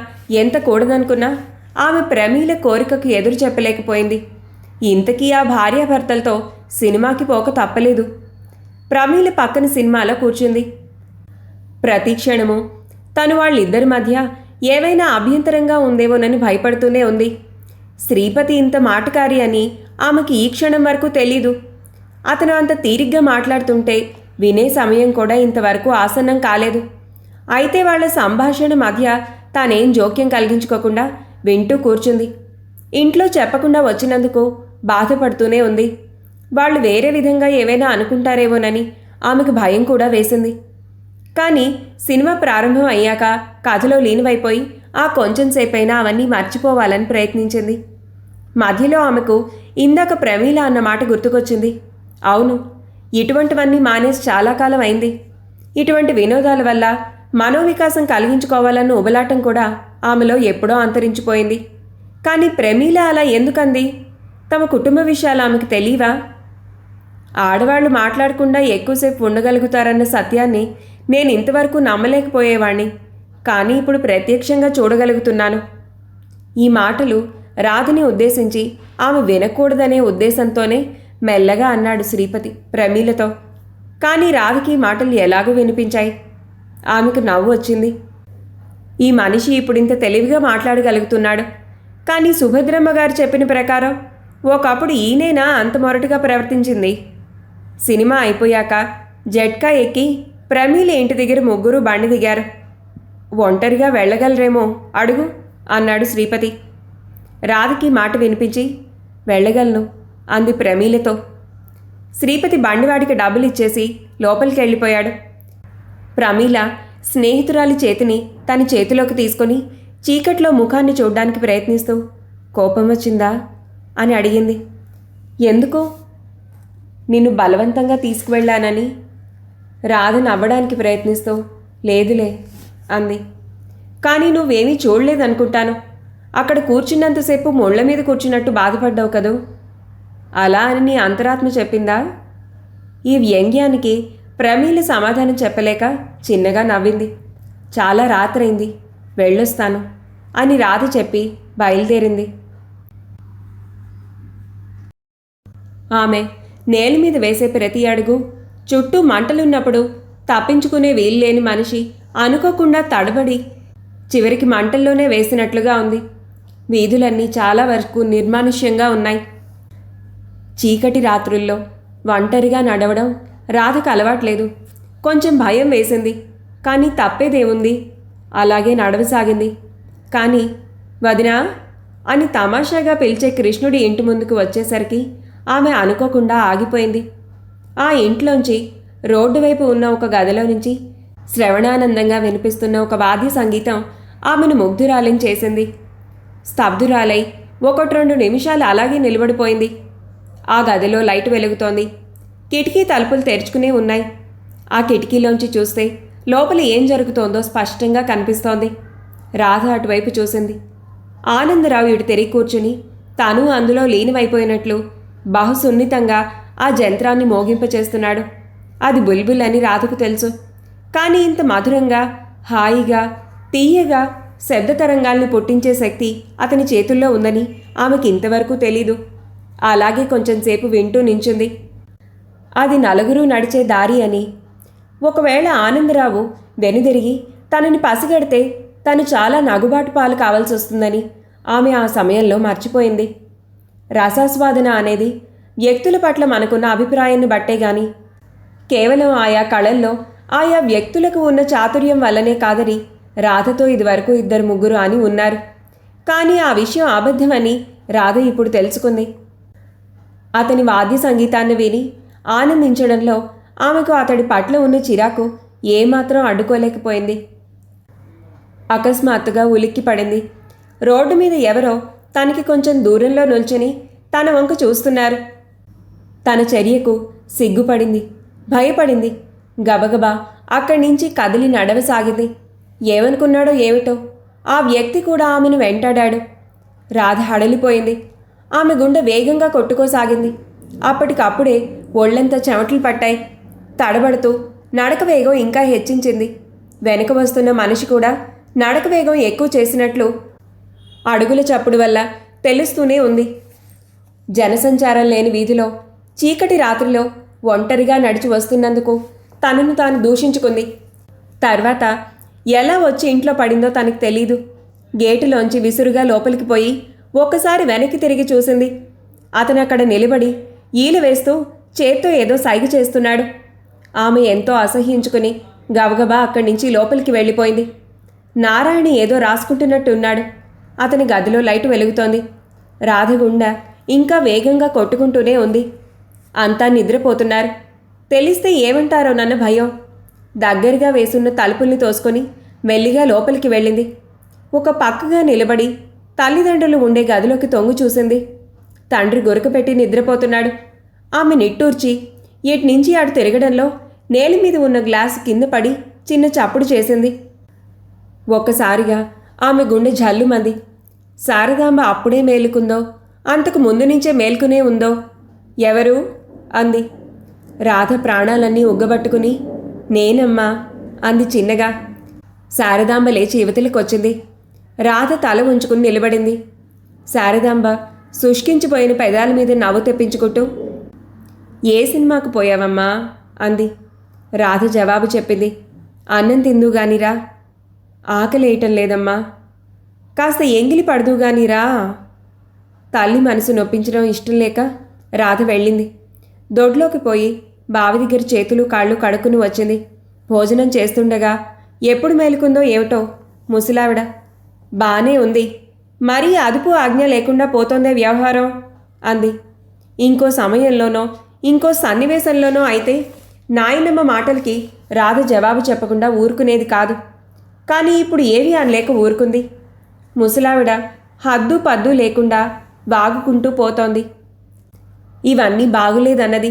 ఎంత కూడదనుకున్నా ఆమె ప్రమీల కోరికకు ఎదురు చెప్పలేకపోయింది. ఇంతకీ ఆ భార్యాభర్తలతో సినిమాకి పోక తప్పలేదు. ప్రమీల పక్కన సినిమాలో కూర్చుంది. ప్రతి క్షణము తను వాళ్ళిద్దరి మధ్య ఏవైనా అభ్యంతరంగా ఉందేమోనని భయపడుతూనే ఉంది. శ్రీపతి ఇంత మాటకారి అని ఆమెకి ఈ క్షణం వరకు తెలీదు. అతను అంత తీరిగ్గా మాట్లాడుతుంటే వినే సమయం కూడా ఇంతవరకు ఆసన్నం కాలేదు. అయితే వాళ్ల సంభాషణ మధ్య తానేం జోక్యం కలిగించుకోకుండా వింటూ కూర్చుంది. ఇంట్లో చెప్పకుండా వచ్చినందుకు బాధపడుతూనే ఉంది. వాళ్ళు వేరే విధంగా ఏవైనా అనుకుంటారేమోనని ఆమెకు భయం కూడా వేసింది. కానీ సినిమా ప్రారంభం అయ్యాక కథలో లీనమైపోయి ఆ కొంచెం సేపైనా అవన్నీ మర్చిపోవాలని ప్రయత్నించింది. మధ్యలో ఆమెకు ఇందాక ప్రమీల అన్న మాట గుర్తుకొచ్చింది. అవును, ఇటువంటివన్నీ మానేసి చాలా కాలం అయింది. ఇటువంటి వినోదాల వల్ల మనోవికాసం కలిగించుకోవాలన్న ఉబలాటం కూడా ఆమెలో ఎప్పుడో అంతరించిపోయింది. కానీ ప్రమీల అలా ఎందుకంది? తమ కుటుంబ విషయాలు ఆమెకు తెలియవా? ఆడవాళ్లు మాట్లాడకుండా ఎక్కువసేపు ఉండగలుగుతారన్న సత్యాన్ని నేను ఇంతవరకు నమ్మలేకపోయేవాణ్ణి, కానీ ఇప్పుడు ప్రత్యక్షంగా చూడగలుగుతున్నాను. ఈ మాటలు రాధని ఉద్దేశించి ఆమె వినకూడదనే ఉద్దేశంతోనే మెల్లగా అన్నాడు శ్రీపతి ప్రమీలతో. కానీ రాధకి మాటలు ఎలాగో వినిపించాయి. ఆమెకు నవ్వు వచ్చింది. ఈ మనిషి ఇప్పుడింత తెలివిగా మాట్లాడగలుగుతున్నాడు. కానీ సుభద్రమ్మ గారు చెప్పిన ప్రకారం ఒకప్పుడు ఈయనేనా అంత మొరటుగా ప్రవర్తించింది? సినిమా అయిపోయాక జట్కా ఎక్కి ప్రమీల ఇంటి దగ్గర ముగ్గురు బండి దిగారు. ఒంటరిగా వెళ్ళగలరేమో అడుగు అన్నాడు శ్రీపతి. రాధకి మాట వినిపించి, వెళ్ళగలను అంది ప్రమీలతో. శ్రీపతి బండివాడికి డబ్బులు ఇచ్చేసి లోపలికి వెళ్ళిపోయాడు. ప్రమీల స్నేహితురాలి చేతిని తన చేతిలోకి తీసుకొని చీకట్లో ముఖాన్ని చూడ్డానికి ప్రయత్నిస్తూ, కోపం వచ్చిందా అని అడిగింది. ఎందుకు? నిన్ను బలవంతంగా తీసుకువెళ్ళానని. రాధ నవ్వడానికి ప్రయత్నిస్తూ, లేదులే అంది. కానీ నువ్వేమీ చూడలేదనుకుంటాను. అక్కడ కూర్చున్నంతసేపు ముళ్ల మీద కూర్చున్నట్టు బాధపడ్డావు కదూ. అలా అని నీ అంతరాత్మ చెప్పిందా? ఈ వ్యంగ్యానికి ప్రమీల సమాధానం చెప్పలేక చిన్నగా నవ్వింది. చాలా రాత్రైంది, వెళ్ళొస్తాను అని రాధ చెప్పి బయలుదేరింది. ఆమె నేల మీద వేసే ప్రతి అడుగు చుట్టూ మంటలున్నప్పుడు తప్పించుకునే వీల్లేని మనిషి అనుకోకుండా తడబడి చివరికి మంటల్లోనే వేసినట్లుగా ఉంది. వీధులన్నీ చాలా వరకు నిర్మానుష్యంగా ఉన్నాయి. చీకటి రాత్రుల్లో ఒంటరిగా నడవడం రాధకు అలవాట్లేదు. కొంచెం భయం వేసింది, కానీ తప్పేదేముంది, అలాగే నడవసాగింది. కానీ వదినా అని తమాషాగా పిలిచే కృష్ణుడి ఇంటి ముందుకు వచ్చేసరికి ఆమె అనుకోకుండా ఆగిపోయింది. ఆ ఇంట్లోంచి రోడ్డు వైపు ఉన్న ఒక గదిలో నుంచి శ్రవణానందంగా వినిపిస్తున్న ఒక వాద్య సంగీతం ఆమెను ముగ్ధురాలిని చేసింది. స్తబ్దురాలై 1-2 నిమిషాలు అలాగే నిలబడిపోయింది. ఆ గదిలో లైటు వెలుగుతోంది. కిటికీ తలుపులు తెరుచుకునే ఉన్నాయి. ఆ కిటికీలోంచి చూస్తే లోపల ఏం జరుగుతోందో స్పష్టంగా కనిపిస్తోంది. రాధ అటువైపు చూసింది. ఆనందరావు ఇటు తిరిగి కూర్చుని తాను అందులో లీనమైపోయినట్లు బహు సున్నితంగా ఆ జంత్రాన్ని మోగింపచేస్తున్నాడు. అది బుల్బుల్ అని రాధకు తెలుసు. కానీ ఇంత మధురంగా, హాయిగా, తీయగా శబ్ద తరంగాల్ని పుట్టించే శక్తి అతని చేతుల్లో ఉందని ఆమెకి ఇంతవరకు తెలీదు. అలాగే కొంచెంసేపు వింటూ నించుంది. అది నలుగురు నడిచే దారి అని, ఒకవేళ ఆనందరావు వెనుదిరిగి తనని పసిగడితే తను చాలా నగుబాటు పాలు కావాల్సి వస్తుందని ఆమె ఆ సమయంలో మర్చిపోయింది. రసాస్వాదన అనేది వ్యక్తుల పట్ల మనకున్న అభిప్రాయాన్ని బట్టే గాని కేవలం ఆయా కళల్లో ఆయా వ్యక్తులకు ఉన్న చాతుర్యం వల్లనే కాదని రాధతో ఇదివరకు 2-3 అని ఉన్నారు. కానీ ఆ విషయం అబద్ధమని రాధ ఇప్పుడు తెలుసుకుంది. అతని వాద్య సంగీతాన్ని విని ఆనందించడంలో ఆమెకు అతడి పట్ల ఉన్న చిరాకు ఏమాత్రం అడ్డుకోలేకపోయింది. అకస్మాత్తుగా ఉలిక్కి పడింది. రోడ్డు మీద ఎవరో తనకి కొంచెం దూరంలో నిల్చుని తన వంక చూస్తున్నారు. తన చర్యకు సిగ్గుపడింది, భయపడింది. గబగబా అక్కడి నుంచి కదిలి నడవసాగింది. ఏమనుకున్నాడో ఏమిటో ఆ వ్యక్తి కూడా ఆమెను వెంటాడాడు. రాధ హడలిపోయింది. ఆమె గుండె వేగంగా కొట్టుకోసాగింది. అప్పటికప్పుడే ఒళ్ళంతా చెమటలు పట్టాయి. తడబడుతూ నడక వేగం ఇంకా హెచ్చించింది. వెనక వస్తున్న మనిషి కూడా నడక వేగం ఎక్కువ చేసినట్లు అడుగుల చప్పుడు వల్ల తెలుస్తూనే ఉంది. జనసంచారం లేని వీధిలో చీకటి రాత్రిలో ఒంటరిగా నడిచి వస్తున్నందుకు తనను తాను దూషించుకుంది. తర్వాత ఎలా వచ్చి ఇంట్లో పడిందో తనకు తెలీదు. గేటులోంచి విసురుగా లోపలికి పోయి ఒక్కసారి వెనక్కి తిరిగి చూసింది. అతను అక్కడ నిలబడి ఈలు వేస్తూ చేత్తో ఏదో సైగ చేస్తున్నాడు. ఆమె ఎంతో అసహ్యించుకుని గబగబా అక్కడి నుంచి లోపలికి వెళ్ళిపోయింది. నారాయణ ఏదో రాసుకుంటున్నట్టున్నాడు. అతని గదిలో లైటు వెలుగుతోంది. రాధగుండ ఇంకా వేగంగా కొట్టుకుంటూనే ఉంది. అంతా నిద్రపోతున్నారు. తెలిస్తే ఏమంటారోనన్న భయం. దగ్గరగా వేసున్న తలుపుల్ని తోసుకొని మెల్లిగా లోపలికి వెళ్ళింది. ఒక పక్కగా నిలబడి తల్లిదండ్రులు ఉండే గదిలోకి తొంగు చూసింది. తండ్రి గురకపెట్టి నిద్రపోతున్నాడు. ఆమె నిట్టూర్చి ఇట్నుంచి అటు తిరగడంలో నేల మీద ఉన్న గ్లాసు కింద పడి చిన్న చప్పుడు చేసింది. ఒక్కసారిగా ఆమె గుండె జల్లుమంది. శారదాంబ అప్పుడే మేలుకుందో అంతకు ముందు నుంచే మేల్కునే ఉందో. ఎవరు అంది. రాధ ప్రాణాలన్నీ ఉగ్గబట్టుకుని నేనమ్మా అంది చిన్నగా. శారదాంబ లేచి యువతలకొచ్చింది. రాధ తల ఉంచుకుని నిలబడింది. శారదాంబ శుష్కించిపోయిన పెదాల మీద నవ్వు తెప్పించుకుంటూ ఏ సినిమాకు పోయావమ్మా అంది. రాధ జవాబు చెప్పింది. అన్నం తిందుగానిరా. ఆకలేయటం లేదమ్మా. కాస్త ఎంగిలి పడదుగానిరా. తల్లి మనసు నొప్పించడం ఇష్టం లేక రాధ వెళ్ళింది. దొడ్లోకి పోయి బావి దగ్గర చేతులు కాళ్ళు కడుక్కుని వచ్చింది. భోజనం చేస్తుండగా ఎప్పుడు మేలుకుందో ఏమిటో ముసలావిడ. బానే ఉంది, మరీ అదుపు ఆజ్ఞ లేకుండా పోతోందే వ్యవహారం అంది. ఇంకో సమయంలోనో ఇంకో సన్నివేశంలోనో అయితే నాయనమ్మ మాటలకి రాధ జవాబు చెప్పకుండా ఊరుకునేది కాదు. కానీ ఇప్పుడు ఏవి అనలేక ఊరుకుంది. ముసలావిడ హద్దు పద్దు లేకుండా వాగుకుంటూ పోతోంది. ఇవన్నీ బాగులేదన్నది.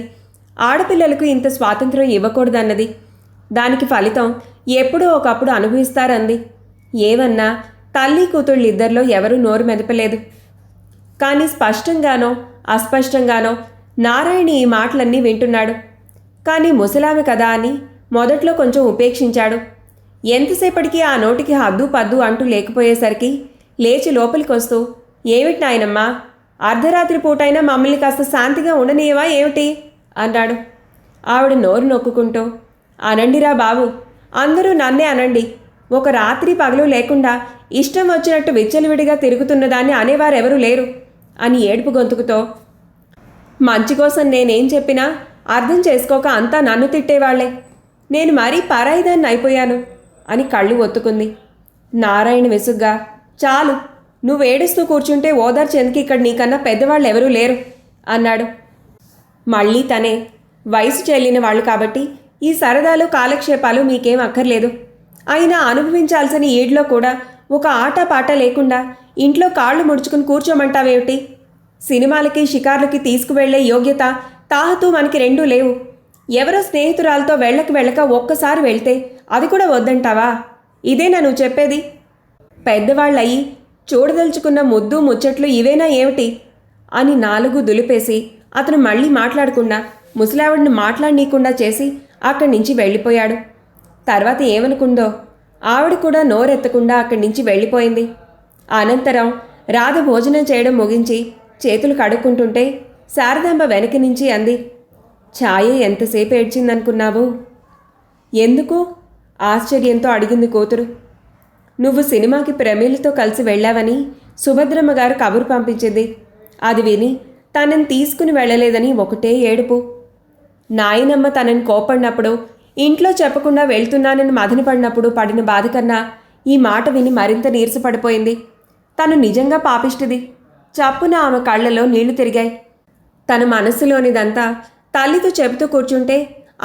ఆడపిల్లలకు ఇంత స్వాతంత్రం ఇవ్వకూడదన్నది. దానికి ఫలితం ఎప్పుడో ఒకప్పుడు అనుభవిస్తారంది. ఏవన్నా తల్లి కూతుళ్ళిద్దరిలో ఎవరూ నోరు మెదపలేదు. కానీ స్పష్టంగానో అస్పష్టంగానో నారాయణ ఈ మాటలన్నీ వింటున్నాడు. కానీ ముసలామె కదా అని మొదట్లో కొంచెం ఉపేక్షించాడు. ఎంతసేపటికి ఆ నోటికి హద్దు పద్దు అంటూ లేకపోయేసరికి లేచి లోపలికొస్తూ, ఏమిటి నాయనమ్మా, అర్ధరాత్రి పూటైనా మమ్మల్ని కాస్త శాంతిగా ఉండనీయవా ఏమిటి అన్నాడు. ఆవిడ నోరు నొక్కుకుంటూ, అనండిరా బాబు, అందరూ నన్నే అనండి. ఒక రాత్రి పగలు లేకుండా ఇష్టం వచ్చినట్టు విచ్చలవిడిగా తిరుగుతున్నదాన్ని అనేవారెవరూ లేరు అని ఏడుపు గొంతుకుతో, మంచి కోసం నేనేం చెప్పినా అర్థం చేసుకోక అంతా నన్ను తిట్టేవాళ్లే. నేను మరీ పరాయిదాన్ని అయిపోయాను అని కళ్ళు ఒత్తుకుంది. నారాయణ విసుగ్గా, చాలు, నువ్వేడుస్తూ కూర్చుంటే ఓదార్చేందుకు ఇక్కడ నీకన్నా పెద్దవాళ్ళు ఎవరూ లేరు అన్నాడు. మళ్ళీ తనే, వయసు చెల్లిన వాళ్ళు కాబట్టి ఈ సరదాలు కాలక్షేపాలు మీకేం అక్కర్లేదు. అయినా అనుభవించాల్సిన ఈడ్లో కూడా ఒక ఆటపాట లేకుండా ఇంట్లో కాళ్ళు ముడుచుకుని కూర్చోమంటావేమిటి? సినిమాలకి షికార్లకి తీసుకువెళ్లే యోగ్యత తాహతూ మనకి రెండూ లేవు. ఎవరో స్నేహితురాలతో వెళ్ళక ఒక్కసారి వెళ్తే అది కూడా వద్దంటావా? ఇదేనా నువ్వు చెప్పేది? పెద్దవాళ్ళయి చూడదలుచుకున్న ముద్దు ముచ్చట్లు ఇవేనా ఏమిటి అని నాలుగు దులిపేసి అతను మళ్ళీ మాట్లాడకుండా ముసలావిడిని మాట్లాడనీయకుండా చేసి అక్కడి నుంచి వెళ్ళిపోయాడు. తర్వాత ఏమనుకుందో ఆవిడ కూడా నోరెత్తకుండా అక్కడి నుంచి వెళ్ళిపోయింది. అనంతరం రాధ భోజనం చేయడం ముగించి చేతులు కడుక్కుంటుంటే శారదాంబ వెనక నుంచి అంది, ఛాయ ఎంతసేపు ఏడ్చిందనుకున్నావు? ఎందుకు? ఆశ్చర్యంతో అడిగింది కూతురు. నువ్వు సినిమాకి ప్రమీలతో కలిసి వెళ్ళావని సుభద్రమ్మ గారు కబురు పంపించింది. అది విని తనని తీసుకుని వెళ్ళలేదని ఒకటే ఏడుపు. నాయనమ్మ తనని కోపడినప్పుడు, ఇంట్లో చెప్పకుండా వెళ్తున్నానని మదనపడినప్పుడు పడిన బాధ కన్నా ఈ మాట విని మరింత నీరసపడిపోయింది. తను నిజంగా పాపిష్టిది. చప్పున ఆమె కళ్ళలో నీళ్లు తిరిగాయి. తన మనస్సులోనిదంతా తల్లితో చెబుతూ కూర్చుంటే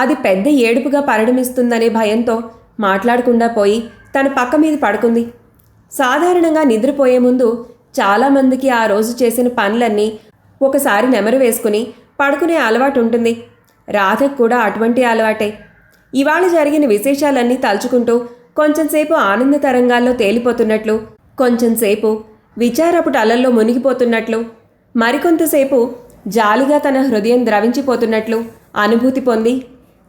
అది పెద్ద ఏడుపుగా పరిణమిస్తుందనే భయంతో మాట్లాడకుండా పోయి తన పక్క మీద పడుకుంది. సాధారణంగా నిద్రపోయే ముందు చాలామందికి ఆ రోజు చేసిన పనులన్నీ ఒకసారి నెమరు వేసుకుని పడుకునే అలవాటు ఉంటుంది. రాధకు కూడా అటువంటి అలవాటే. ఇవాళ జరిగిన విశేషాలన్నీ తలుచుకుంటూ కొంచెంసేపు ఆనంద తరంగాల్లో తేలిపోతున్నట్లు, కొంచెంసేపు విచారపు అలల్లో మునిగిపోతున్నట్లు, మరికొంతసేపు జాలిగా తన హృదయం ద్రవించిపోతున్నట్లు అనుభూతి పొంది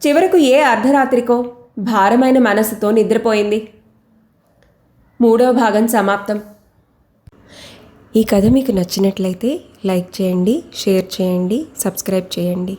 చివరకు ఏ అర్ధరాత్రికో భారమైన మనసుతో నిద్రపోయింది. 3వ భాగం సమాప్తం. ఈ కథ మీకు నచ్చినట్లయితే లైక్ చేయండి, షేర్ చేయండి, సబ్స్క్రైబ్ చేయండి.